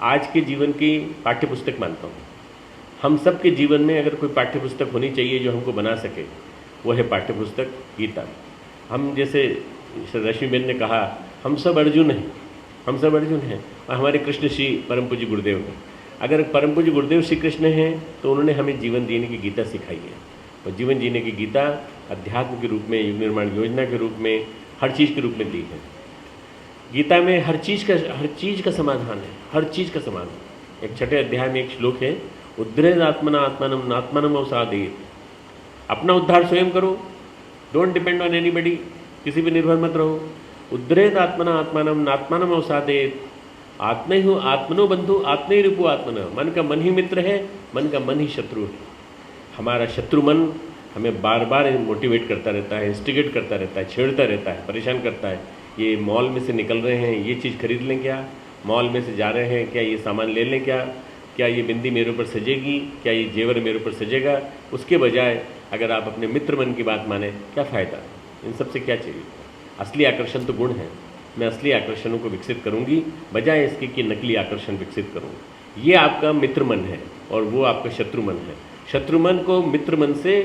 आज के जीवन की पाठ्य पुस्तक मानता हूँ। हम सब के जीवन में अगर कोई पाठ्य पुस्तक होनी चाहिए जो हमको बना सके, वो है पाठ्य पुस्तक गीता। हम जैसे रश्मि बहन ने कहा, हम सब अर्जुन हैं, हम सब अर्जुन हैं और हमारे कृष्ण श्री परम पूज्य गुरुदेव हैं। अगर परम पूज्य गुरुदेव श्री कृष्ण हैं तो उन्होंने हमें जीवन जीने की गीता सिखाई है। और जीवन जीने की गीता अध्यात्म के रूप में, युग निर्माण योजना के रूप में, हर चीज़ के रूप में दी है। गीता में हर चीज़ का समाधान है, हर चीज़ का समाधान। एक 6ठे अध्याय में एक श्लोक है, उद्धरेद आत्मना आत्मानम नात्मानम अवसादेत। अपना उद्धार स्वयं करो, डोंट डिपेंड ऑन एनीबडी, किसी पे निर्भर मत रहो। उद्धरेद आत्मना आत्मानम नात्मानम अवसादेत। आत्मा ही आत्मनो बंधु आत्मा ही रिपु आत्मन। मन का मन ही मित्र है, मन का मन ही शत्रु है। हमारा शत्रु मन हमें बार बार मोटिवेट करता रहता है, इंस्टिगेट करता रहता है, छेड़ता रहता है, परेशान करता है। ये मॉल में से निकल रहे हैं, ये चीज़ खरीद लें क्या, मॉल में से जा रहे हैं क्या, ये सामान ले लें क्या ये बिंदी मेरे ऊपर सजेगी, क्या ये जेवर मेरे ऊपर सजेगा। उसके बजाय अगर आप अपने मित्र मन की बात माने, क्या फ़ायदा, इन सब से क्या चाहिए। असली आकर्षण तो गुण है। मैं असली आकर्षणों को विकसित करूंगी बजाय इसके कि नकली आकर्षण विकसित करूंगी। ये आपका मित्र मन है और वो आपका शत्रु मन है। शत्रु मन को मित्र मन से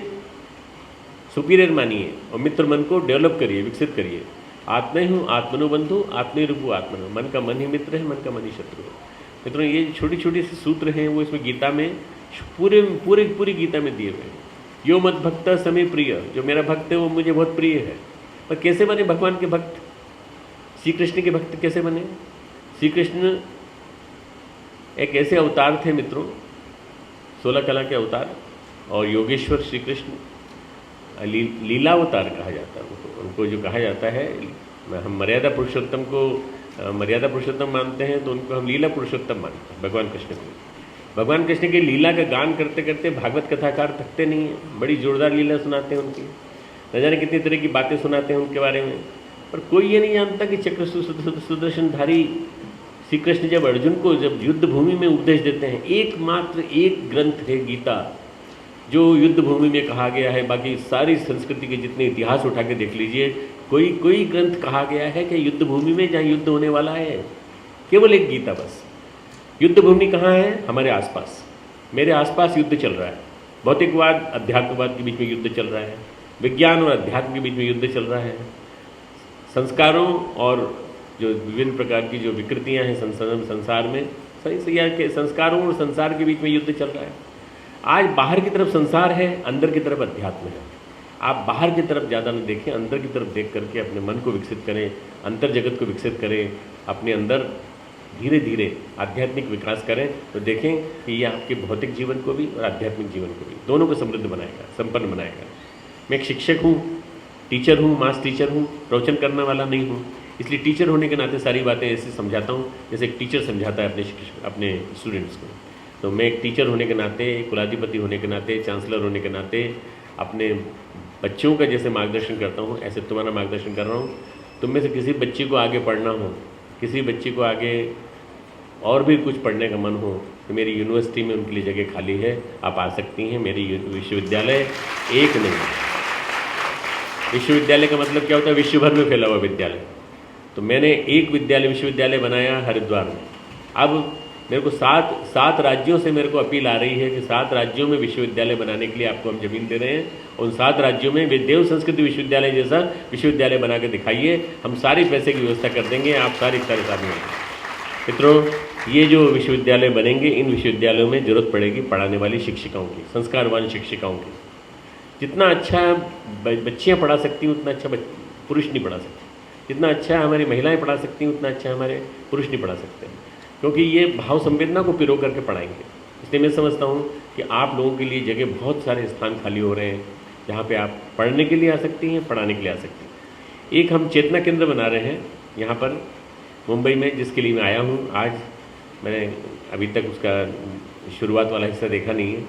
सुपीरियर मानिए और मित्र मन को डेवलप करिए, विकसित करिए। आत्मा हूँ आत्मनो बंधु आत्मे रूपु आत्मनो। मन का मन ही मित्र है, मन का मन ही शत्रु है। मित्रों, ये छोटी छोटी से सूत्र हैं, वो इसमें गीता में पूरी गीता में दिए हुए हैं। यो मत भक्त समय प्रिय, जो मेरा भक्त है वो मुझे बहुत प्रिय है। पर कैसे बने भगवान के भक्त, श्री कृष्ण के भक्त कैसे बने? श्री कृष्ण एक ऐसे अवतार थे मित्रों, 16 कला के अवतार, और योगेश्वर श्री कृष्ण लीला अवतार कहा जाता है उनको जो कहा जाता है। हम मर्यादा पुरुषोत्तम को मर्यादा पुरुषोत्तम मानते हैं, तो उनको हम लीला पुरुषोत्तम मानते हैं। भगवान कृष्ण को, भगवान कृष्ण की लीला का गान करते करते भागवत कथाकार थकते नहीं हैं। बड़ी जोरदार लीला सुनाते हैं उनकी, न जाने कितनी तरह की बातें सुनाते हैं उनके बारे में। पर कोई ये नहीं जानता कि चक्र सुदर्शनधारी श्री कृष्ण जब अर्जुन को जब युद्ध भूमि में उपदेश देते हैं, एकमात्र एक ग्रंथ है गीता जो युद्ध भूमि में कहा गया है। बाकी सारी संस्कृति के जितने इतिहास उठा के देख लीजिए, कोई ग्रंथ कहा गया है कि युद्ध भूमि में जहाँ युद्ध होने वाला है, केवल एक गीता बस। युद्ध भूमि कहाँ है? हमारे आसपास, मेरे आसपास युद्ध चल रहा है। भौतिकवाद अध्यात्मवाद के बीच में युद्ध चल रहा है, विज्ञान और अध्यात्म के बीच में युद्ध चल रहा है, संस्कारों और जो विभिन्न प्रकार की जो विकृतियाँ हैं संसार में, के संस्कारों और संसार के बीच में युद्ध चल रहा है। आज बाहर की तरफ संसार है, अंदर की तरफ अध्यात्म है। आप बाहर की तरफ ज़्यादा न देखें, अंदर की तरफ देख करके अपने मन को विकसित करें, अंतर जगत को विकसित करें, अपने अंदर धीरे धीरे आध्यात्मिक विकास करें, तो देखें कि ये आपके भौतिक जीवन को भी और आध्यात्मिक जीवन को भी, दोनों को समृद्ध बनाएगा, संपन्न बनाएगा। मैं एक शिक्षक हूँ, टीचर हूँ, मास टीचर हूँ, प्रवचन करने वाला नहीं हूँ। इसलिए टीचर होने के नाते सारी बातें ऐसे समझाता हूँ जैसे एक टीचर समझाता है अपने स्टूडेंट्स को। तो मैं एक टीचर होने के नाते, एक कुलाधिपति होने के नाते, चांसलर होने के नाते, अपने बच्चों का जैसे मार्गदर्शन करता हूँ ऐसे तुम्हारा मार्गदर्शन कर रहा हूँ। तुम में से किसी बच्चे को आगे पढ़ना हो, किसी बच्चे को आगे और भी कुछ पढ़ने का मन हो, तो मेरी यूनिवर्सिटी में उनके लिए जगह खाली है, आप आ सकती हैं। मेरी विश्वविद्यालय एक नहीं, विश्वविद्यालय का मतलब क्या होता है, विश्व भर में फैला हुआ विद्यालय। तो मैंने एक विश्वविद्यालय बनाया हरिद्वार में। अब मेरे को सात राज्यों से मेरे को अपील आ रही है कि 7 राज्यों में विश्वविद्यालय बनाने के लिए आपको हम जमीन दे रहे हैं। उन 7 राज्यों में देव संस्कृति विश्वविद्यालय जैसा विश्वविद्यालय बना के दिखाइए, हम सारी पैसे की व्यवस्था कर देंगे, आप सारे साधन होंगे। मित्रों, ये जो विश्वविद्यालय बनेंगे, इन विश्वविद्यालयों में जरूरत पड़ेगी पढ़ाने वाली शिक्षिकाओं की, संस्कारवान शिक्षिकाओं की। जितना अच्छा बच्चियाँ पढ़ा सकती हैं उतना अच्छा पुरुष नहीं पढ़ा सकते, जितना अच्छा हमारी महिलाएं पढ़ा सकती हैं उतना अच्छा हमारे पुरुष नहीं पढ़ा सकते, क्योंकि ये भाव संवेदना को पिरो करके पढ़ाएंगे। इसलिए मैं समझता हूँ कि आप लोगों के लिए जगह बहुत सारे स्थान खाली हो रहे हैं जहाँ पे आप पढ़ने के लिए आ सकती हैं, पढ़ाने के लिए आ सकती हैं। एक हम चेतना केंद्र बना रहे हैं यहाँ पर मुंबई में, जिसके लिए मैं आया हूँ आज। मैंने अभी तक उसका शुरुआत वाला हिस्सा देखा नहीं है,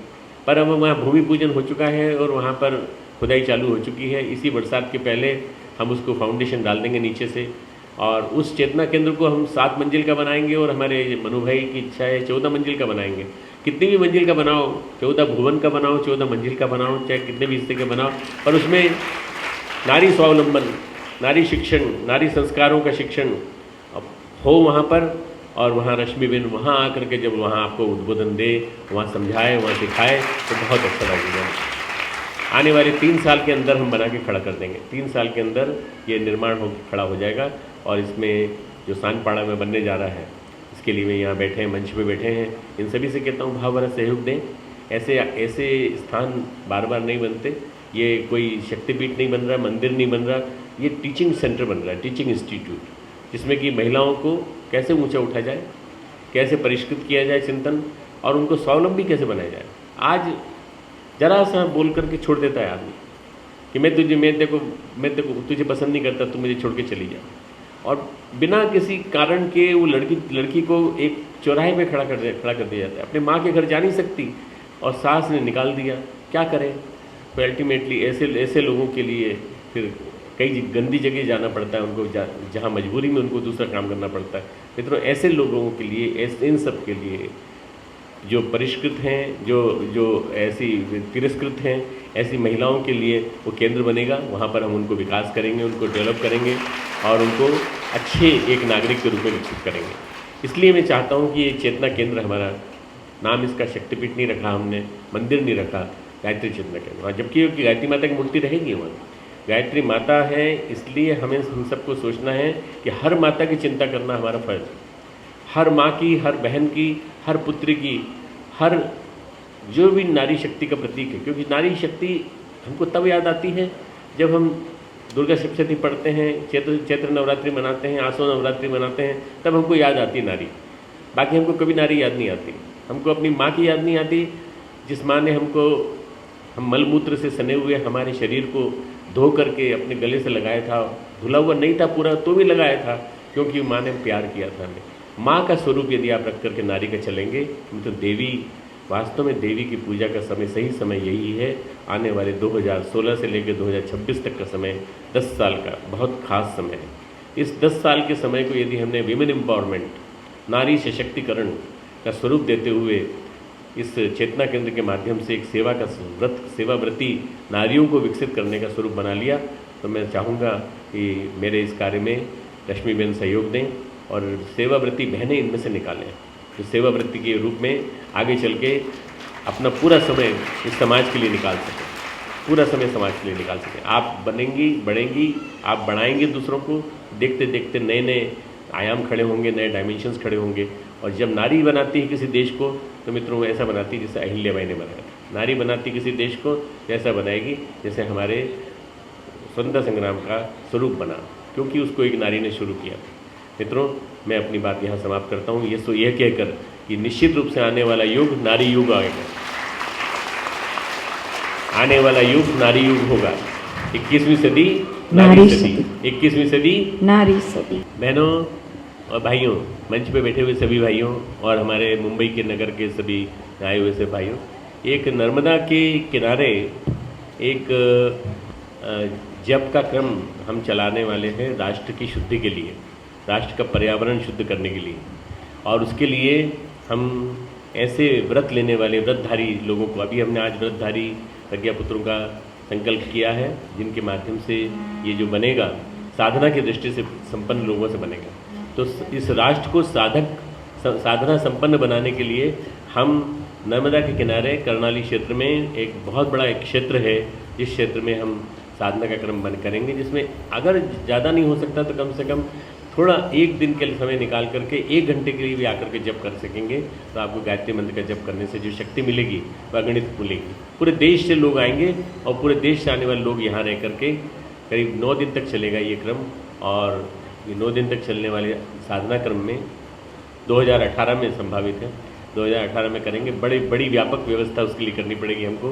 पर अब वहाँ भूमि पूजन हो चुका है और वहाँ पर खुदाई चालू हो चुकी है। इसी बरसात के पहले हम उसको फाउंडेशन डाल देंगे नीचे से, और उस चेतना केंद्र को हम 7 मंजिल का बनाएंगे, और हमारे मनु भाई की इच्छा है 14 मंजिल का बनाएंगे। कितनी भी मंजिल का बनाओ, 14 भुवन का बनाओ, 14 मंजिल का बनाओ, चाहे कितने भी हिस्से के बनाओ, पर उसमें नारी स्वावलंबन, नारी शिक्षण, नारी संस्कारों का शिक्षण हो वहाँ पर। और वहाँ रश्मिबेन वहाँ आकर के जब वहाँ आपको उद्बोधन दे, वहाँ समझाए, वहाँ सिखाए, तो बहुत अच्छा लगेगा। आने वाले 3 साल के अंदर हम बना के खड़ा कर देंगे। 3 साल के अंदर ये निर्माण खड़ा हो जाएगा। और इसमें जो सानपाड़ा में बनने जा रहा है, इसके लिए मैं यहाँ बैठे हैं, मंच पे बैठे हैं, इन सभी से कहता हूँ भाव भरा सहयोग दें। ऐसे स्थान बार बार नहीं बनते। ये कोई शक्तिपीठ नहीं बन रहा, मंदिर नहीं बन रहा, ये टीचिंग सेंटर बन रहा है, टीचिंग इंस्टीट्यूट, जिसमें कि महिलाओं को कैसे ऊंचा उठा जाए, कैसे परिष्कृत किया जाए चिंतन, और उनको स्वावलंबी कैसे बनाया जाए। आज जरा सा बोल करके छोड़ देता है आदमी कि मैं तुझे पसंद नहीं करता, तू मुझे छोड़ के चली जा, और बिना किसी कारण के वो लड़की को एक चौराहे पे खड़ा कर दिया जाता है। अपने माँ के घर जा नहीं सकती और सास ने निकाल दिया, क्या करें। तो अल्टीमेटली ऐसे लोगों के लिए फिर कई गंदी जगह जाना पड़ता है उनको, जहाँ मजबूरी में उनको दूसरा काम करना पड़ता है। मित्रों, ऐसे लोगों के लिए, इन सब के लिए जो परिष्कृत हैं, जो ऐसी तिरस्कृत हैं, ऐसी महिलाओं के लिए वो केंद्र बनेगा। वहाँ पर हम उनको विकास करेंगे, उनको डेवलप करेंगे और उनको अच्छे एक नागरिक के रूप में विकसित करेंगे। इसलिए मैं चाहता हूँ कि ये चेतना केंद्र, हमारा नाम इसका शक्तिपीठ नहीं रखा हमने, मंदिर नहीं रखा, गायत्री चेतना केंद्र। और जबकि गायत्री माता की मूर्ति रहेगी वहाँ, गायत्री माता है, इसलिए हमें हम सबको सोचना है कि हर माता की चिंता करना हमारा फर्ज है। हर माँ की, हर बहन की, हर पुत्री की, हर जो भी नारी शक्ति का प्रतीक है। क्योंकि नारी शक्ति हमको तब याद आती है जब हम दुर्गा सप्तशती पढ़ते हैं, चैत्र नवरात्रि मनाते हैं, आसो नवरात्रि मनाते हैं, तब हमको याद आती है नारी। बाकी हमको कभी नारी याद नहीं आती। हमको अपनी माँ की याद नहीं आती, जिस माँ ने हमको, हम मलमूत्र से सने हुए हमारे शरीर को धो करके अपने गले से लगाया था, धुला हुआ नहीं था पूरा तो भी लगाया था, क्योंकि माँ ने प्यार किया था हमें। माँ का स्वरूप यदि आप रख करके नारी का चलेंगे तो देवी, वास्तव में देवी की पूजा का समय, सही समय यही है। आने वाले 2016 से लेकर 2026 तक का समय 10 साल का बहुत खास समय है। इस 10 साल के समय को यदि हमने विमेन एम्पावरमेंट, नारी सशक्तिकरण का स्वरूप देते हुए इस चेतना केंद्र के माध्यम से एक सेवाव्रती नारियों को विकसित करने का स्वरूप बना लिया, तो मैं चाहूँगा कि मेरे इस कार्य में लक्ष्मीबेन सहयोग दें और सेवाव्रती बहनें इनमें से निकालें, जो सेवाव्रती के रूप में आगे चल के अपना पूरा समय इस समाज के लिए निकाल सकें, पूरा समय समाज के लिए निकाल सकें। आप बनेंगी, बढ़ेंगी, आप बढ़ाएंगे दूसरों को, देखते देखते नए नए आयाम खड़े होंगे, नए डायमेंशंस खड़े होंगे। और जब नारी बनाती है किसी देश को, तो मित्रों ऐसा बनाती है जैसे अहिल्याबाई ने बनाया। नारी बनाती किसी देश को जैसा बनाएगी जैसे हमारे स्वतंत्रता संग्राम का स्वरूप बना, क्योंकि उसको एक नारी ने शुरू किया। मित्रों, मैं अपनी बात यहाँ समाप्त करता हूँ, यह कहकर कि निश्चित रूप से आने वाला युग नारी युग आएगा, आने वाला युग नारी युग होगा। 21वीं सदी नारी सदी, 21वीं सदी नारी सदी। बहनों और भाइयों, मंच पे बैठे हुए सभी भाइयों और हमारे मुंबई के नगर के सभी आए हुए से भाइयों, एक नर्मदा के किनारे एक जप का क्रम हम चलाने वाले हैं राष्ट्र की शुद्धि के लिए, राष्ट्र का पर्यावरण शुद्ध करने के लिए। और उसके लिए हम ऐसे व्रत लेने वाले व्रतधारी लोगों को, अभी हमने आज व्रतधारी प्रज्ञापुत्रों का संकल्प किया है, जिनके माध्यम से ये जो बनेगा साधना की दृष्टि से संपन्न लोगों से बनेगा। तो इस राष्ट्र को साधना संपन्न बनाने के लिए हम नर्मदा के किनारे कर्णाली क्षेत्र में एक बहुत बड़ा एक क्षेत्र है, जिस क्षेत्र में हम साधना का क्रम बंद करेंगे, जिसमें अगर ज़्यादा नहीं हो सकता तो कम से कम थोड़ा एक दिन के समय निकाल करके 1 घंटे के लिए भी आकर के जप कर सकेंगे, तो आपको गायत्री मंत्र का जप करने से जो शक्ति मिलेगी वह अगणित मिलेगी। पूरे देश से लोग आएंगे और पूरे देश से आने वाले लोग यहाँ रह करके करीब 9 दिन तक चलेगा ये क्रम। और ये 9 दिन तक चलने वाले साधना क्रम में 2018 में संभावित है, 2018 में करेंगे। बड़ी व्यापक व्यवस्था उसके लिए करनी पड़ेगी हमको।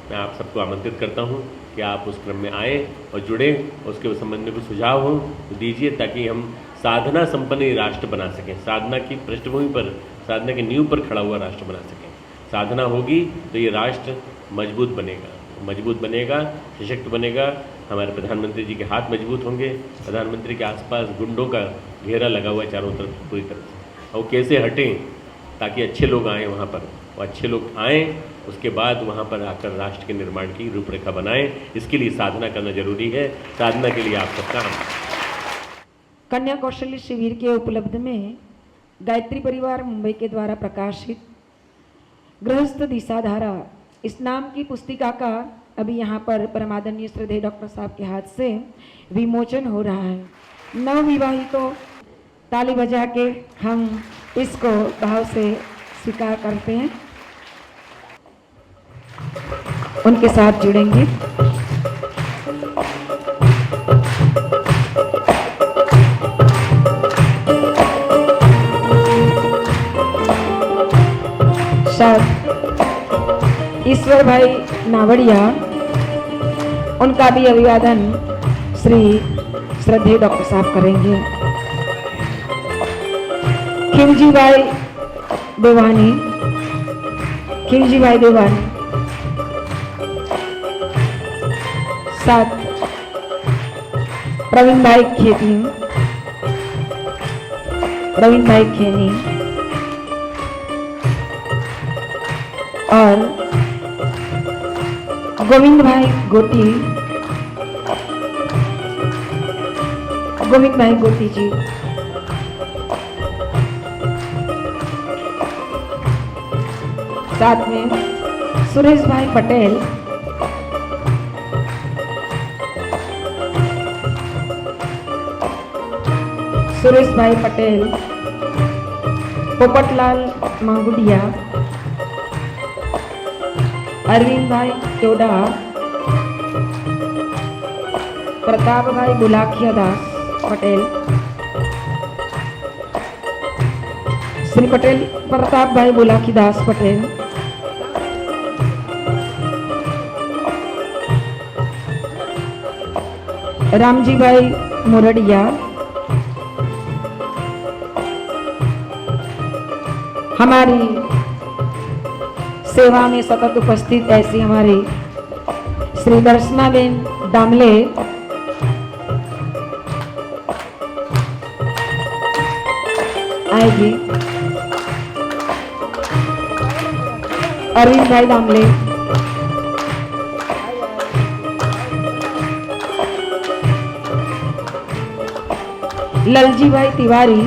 मैं आप सबको आमंत्रित करता हूँ कि आप उस क्रम में आए और जुड़े, उसके संबंध में कुछ सुझाव हो तो दीजिए, ताकि हम साधना संपन्न राष्ट्र बना सकें, साधना की पृष्ठभूमि पर, साधना की नींव पर खड़ा हुआ राष्ट्र बना सकें। साधना होगी तो ये राष्ट्र मजबूत बनेगा, सशक्त बनेगा। हमारे प्रधानमंत्री जी के हाथ मजबूत होंगे, प्रधानमंत्री के आसपास गुंडों का घेरा लगा हुआ है चारों तरफ पूरी तरह से। और कैसे हटें ताकि अच्छे लोग आएँ वहाँ पर, और अच्छे लोग आएँ उसके बाद वहाँ पर आकर राष्ट्र के निर्माण की रूपरेखा बनाएं। इसके लिए साधना करना जरूरी है। साधना के लिए आप सबका कन्या कौशल्य शिविर के उपलब्ध में गायत्री परिवार मुंबई के द्वारा प्रकाशित गृहस्थ दिशाधारा इस नाम की पुस्तिका का अभी यहाँ पर परमादरणीय श्रद्धेय डॉक्टर साहब के हाथ से विमोचन हो रहा है। नवविवाहितों ताली बजा के हम इसको भाव से स्वीकार करते हैं, उनके साथ जुड़ेंगे। ईश्वर भाई नावड़िया, उनका भी अभिवादन श्री श्रद्धेय डॉक्टर साहब करेंगे। खिमजी भाई देवानी, साथ प्रवीण भाई खेनी और गोविंद भाई गोटी जी। साथ में सुरेश भाई पटेल, पोपटलाल मांगुडिया, अरविंद भाई टोडा, प्रताप भाई बुलाखिया दास पटेल, श्री पटेल प्रताप भाई बुलाखी दास पटेल, रामजी भाई मुरडिया, हमारी सेवा में सतत उपस्थित ऐसी हमारी श्री दर्शनाबेन दामले, आएगी। अरविंद भाई दामले, ललजी भाई तिवारी,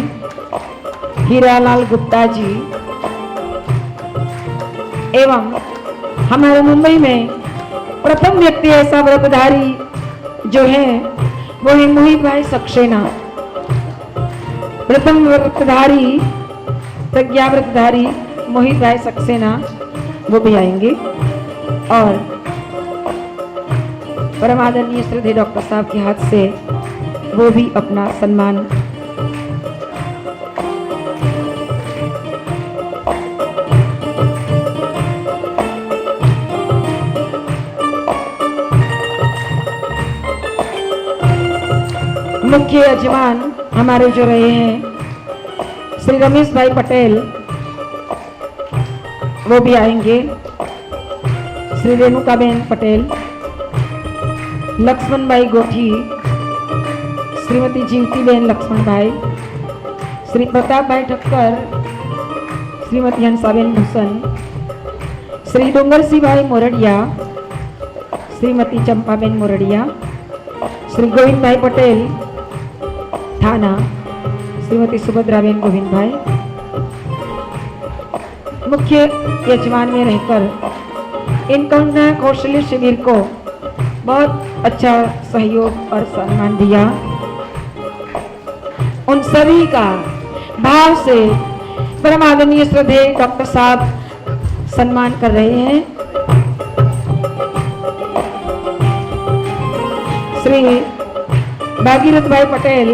हीरालाल गुप्ता जी एवं हमारे मुंबई में प्रथम व्यक्ति ऐसा व्रतधारी जो है वो है मोहित भाई सक्सेना। प्रथम व्रतधारी, प्रज्ञा व्रतधारी मोहित भाई सक्सेना, वो भी आएंगे। और परमादरणीय श्रद्धेय डॉक्टर साहब के हाथ से वो भी अपना सम्मान मुख्य यजमान हमारे जो रहे हैं श्री रमेश भाई पटेल, वो भी आएंगे। श्री रेणुकाबेन पटेल, लक्ष्मण भाई गोठी, श्रीमती जीवतीबेन लक्ष्मण भाई, श्री प्रताप भाई ठक्कर, श्रीमती हंसाबेन भूषण, श्री डोंगरसी भाई मोरडिया, श्रीमती चंपाबेन मोरडिया, श्री गोविंद भाई पटेल थाना, श्रीमती सुभद्राबेन गोविंद भाई, मुख्य यजमान में रहकर इन कन्या कौशल्य शिविर को बहुत अच्छा सहयोग और सम्मान दिया। उन सभी का भाव से परम आदरणीय श्रद्धेय डॉक्टर साहब सम्मान कर रहे हैं। श्री भागीरथ भाई पटेल,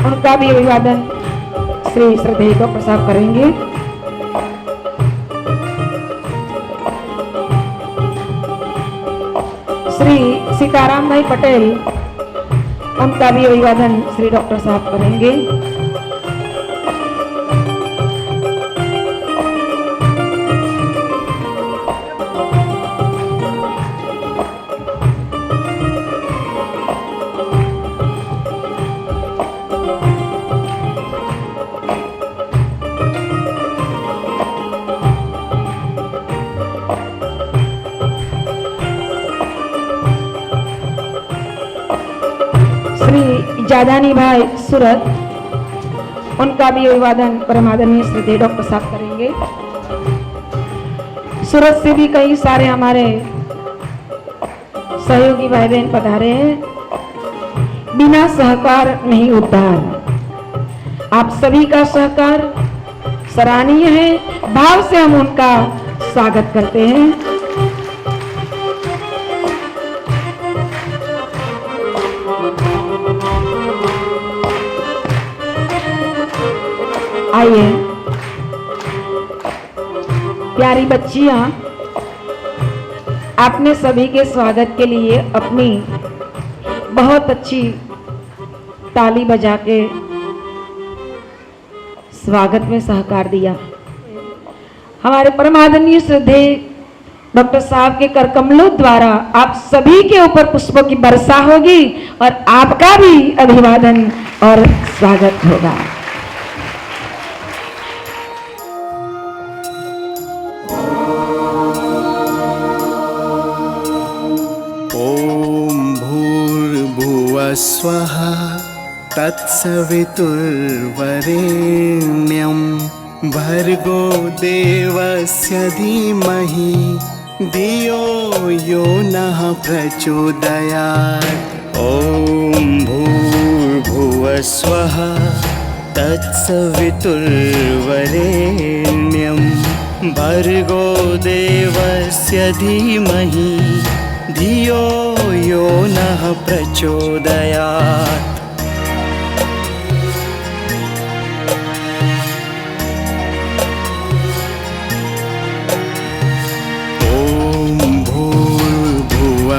उनका भी अभिवादन श्री श्रद्धेय डॉक्टर साहब करेंगे। श्री सीताराम भाई पटेल, उनका भी अभिवादन श्री डॉक्टर साहब करेंगे। श्री जादानी भाई सूरत, उनका भी अभिवादन परमादरणीय श्रद्धेय डॉक्टर साहब करेंगे। सूरत से भी कई सारे हमारे सहयोगी भाई बहन पधारे हैं। बिना सहकार नहीं उद्धार। आप सभी का सहकार सराहनीय है, भाव से हम उनका स्वागत करते हैं। आइए प्यारी बच्चियां, आपने सभी के स्वागत के लिए अपनी बहुत अच्छी ताली बजा के स्वागत में सहकार दिया। हमारे परमादरणीय श्रद्धेय डॉक्टर साहब के कर कमलों द्वारा आप सभी के ऊपर पुष्पों की वर्षा होगी और आपका भी अभिवादन और स्वागत होगा। ॐ भूर्भुवस्वः तत्सवितुर्वरेण्यं भर्गो देवस्य धीमहि धियो यो नः प्रचोदयात्। ॐ भूर्भुवस्वः तत्सवितुर्वरेण्यं भर्गो देवस्य धीमहि धियो यो नः प्रचोदयात्। ॐ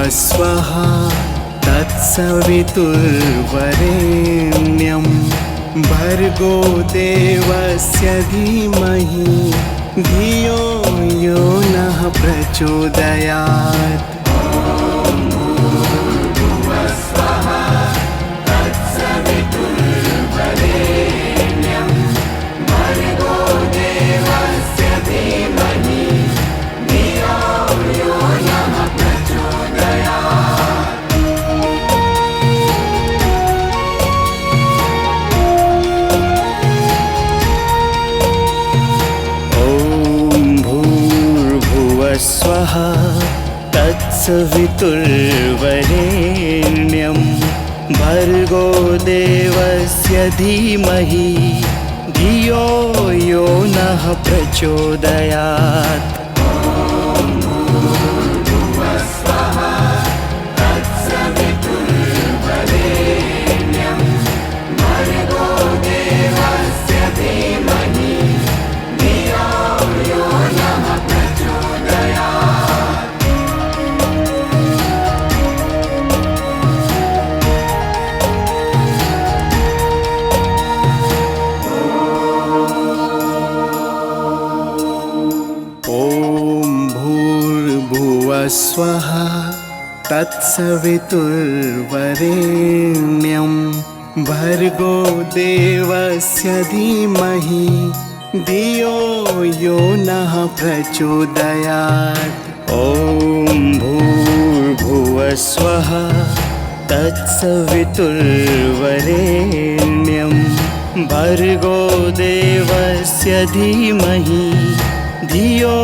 भूर्भुवस्वः तत्सवितुर्वरेण्यं भर्गो देवस्य धीमहि धियो यो नः प्रचोदयात्। स्वः तत्सवितुर्वरेण्यं भर्गो देवस्य धीमहि धियो यो नः प्रचोदयात्। स्वः तत्सवितुर्वरेण्यं भर्गो देवस्य धीमहि धियो यो नः प्रचोदयात्। ॐ भूर्भुवस्वः तत्सवितुर्वरेण्यं भर्गो देवस्य धीमहि धियो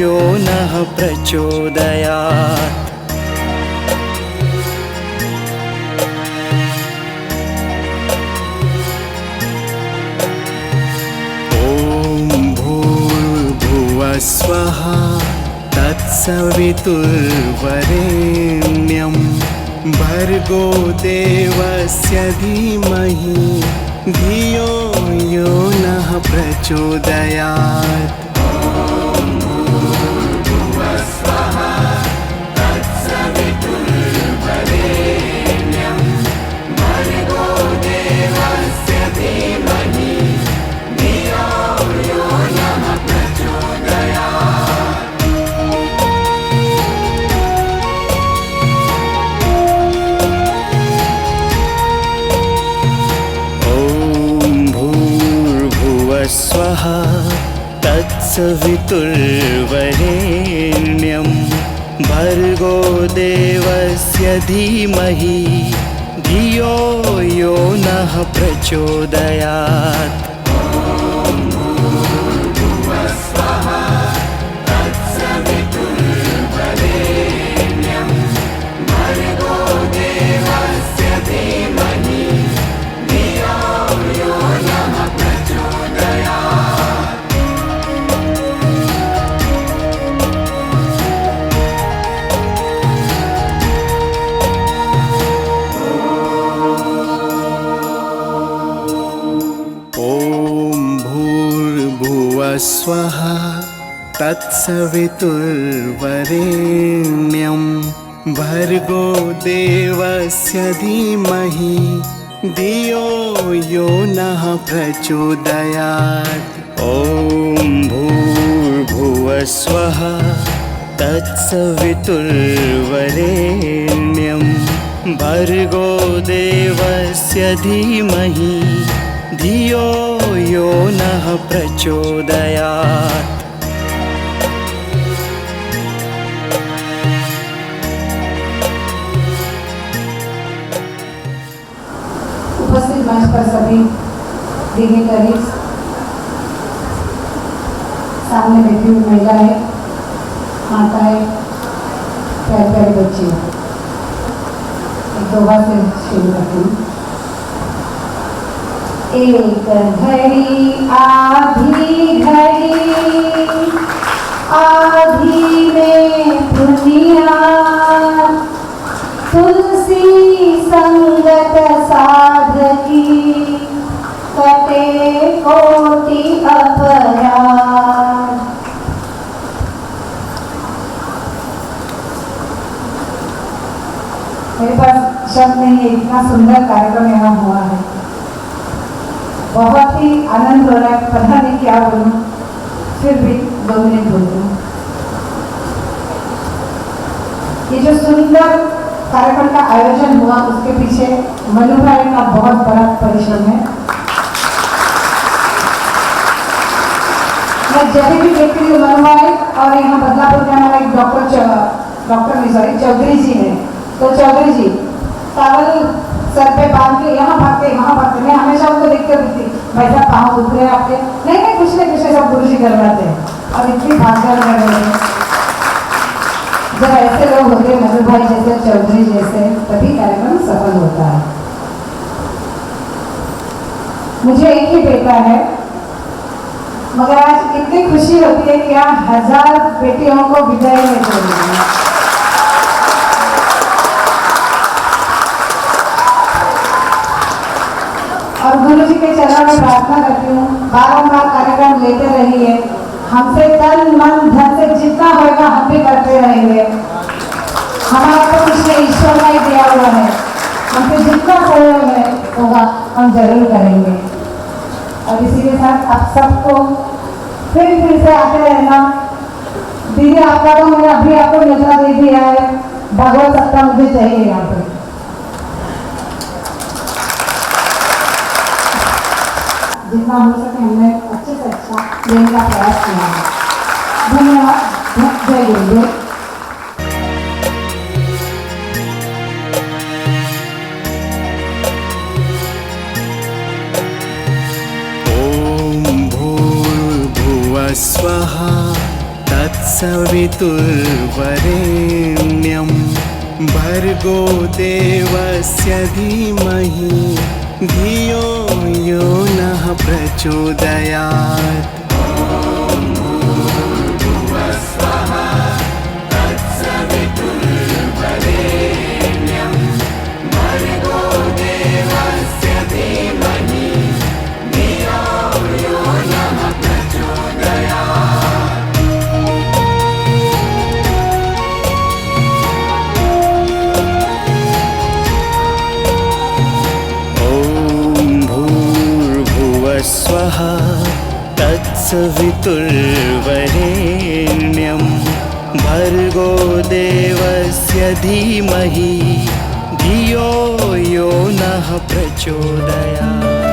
यो नः प्रचोदयात्। ॐ भूर्भुवस्वः तत्सवितुर्वरेण्यं भर्गो देवस्य धीमहि धियो यो नः प्रचोदयात्। स्वः तत्सवितुर्वरेण्यं भर्गो देवस्य धीमहि धियो यो नः प्रचोदयात्। स्वः तत्सवितुर्वरेण्यं भर्गो देवस्य धीमहि धियो यो नः प्रचोदयात्। ॐ भूर्भुवस्वः तत्सवितुर्वरेण्यं भर्गो देवस्य धीमहि धियो यो नः प्रचोदयात्। उपस्थित मंच पर सभी डिग्निटरीज, सामने बैठी हुई महिलाएं, माताएं, प्यारे प्यारे बच्चे, एक दोहा से शुरू करती हूँ। एक घड़ी आधी घड़ी आधी में दुनिया, तुलसी संगत साधकी कटे कोटि अपराध। मेरे पास शब्द नहीं है, इतना सुंदर कार्यक्रम यहाँ हुआ है, बहुत ही आनंद हो रहा है। पता नहीं क्या बोलूं, फिर भी 2 मिनट बोलूं। ये जो सुंदर कार्यक्रम का आयोजन हुआ उसके पीछे मनु भाई का बहुत बड़ा परिश्रम है। मैं जब भी देखती हूँ मनु भाई और यहाँ बदलापुर के हमारा एक चौधरी जी है, तो चौधरी जी टावल सर पे बांध के यहाँ भागते वहाँ भागते, मैं हमेशा उनको देखते रहती थी, भाई साहब पाँव दुख रहे हैं आपके? नहीं नहीं, कुछ नहीं, कुछ नहीं, सब गुरु जी करवाते हैं। और इतनी भागदौड़ कर रहे हैं। जब ऐसे लोग होते हैं, मधु भाई जैसे, चौधरी जैसे, तभी कार्यक्रम सफल होता है। मुझे एक ही बेटा है, मगर आज इतनी खुशी होती है कि यहाँ 1000 बेटियों को विदाई में छोड़ना है। और गुरु जी के चरणों में प्रार्थना करती हूँ, बारंबार कार्यक्रम लेते रहिए, हमसे तन मन धन से जितना होगा हम भी करते रहेंगे। हमारा तो कुछ नहीं, ईश्वर का ही दिया हुआ है, हमसे जितना सहयोग है होगा हम जरूर करेंगे। और इसी के साथ आप सबको फिर से आते रहना। दीदी आपका तो मैंने अभी आपको नजरा दे दिया है, भगवत सत्ता मुझे चाहिए यहाँ पर। जितना हो सके हमने अच्छे से अच्छा देने का प्रयास किया है। धन्यवाद। जय गुरुदेव। ॐ भूर्भुवः स्वः तत्सवितुर्वरेण्यं भर्गो देवस्य धीमहि धियो यो नः प्रचोदयात्। स्वः तत्सवितुर्वरेण्यं भर्गो देवस्य धीमहि धियो यो नः प्रचोदयात्।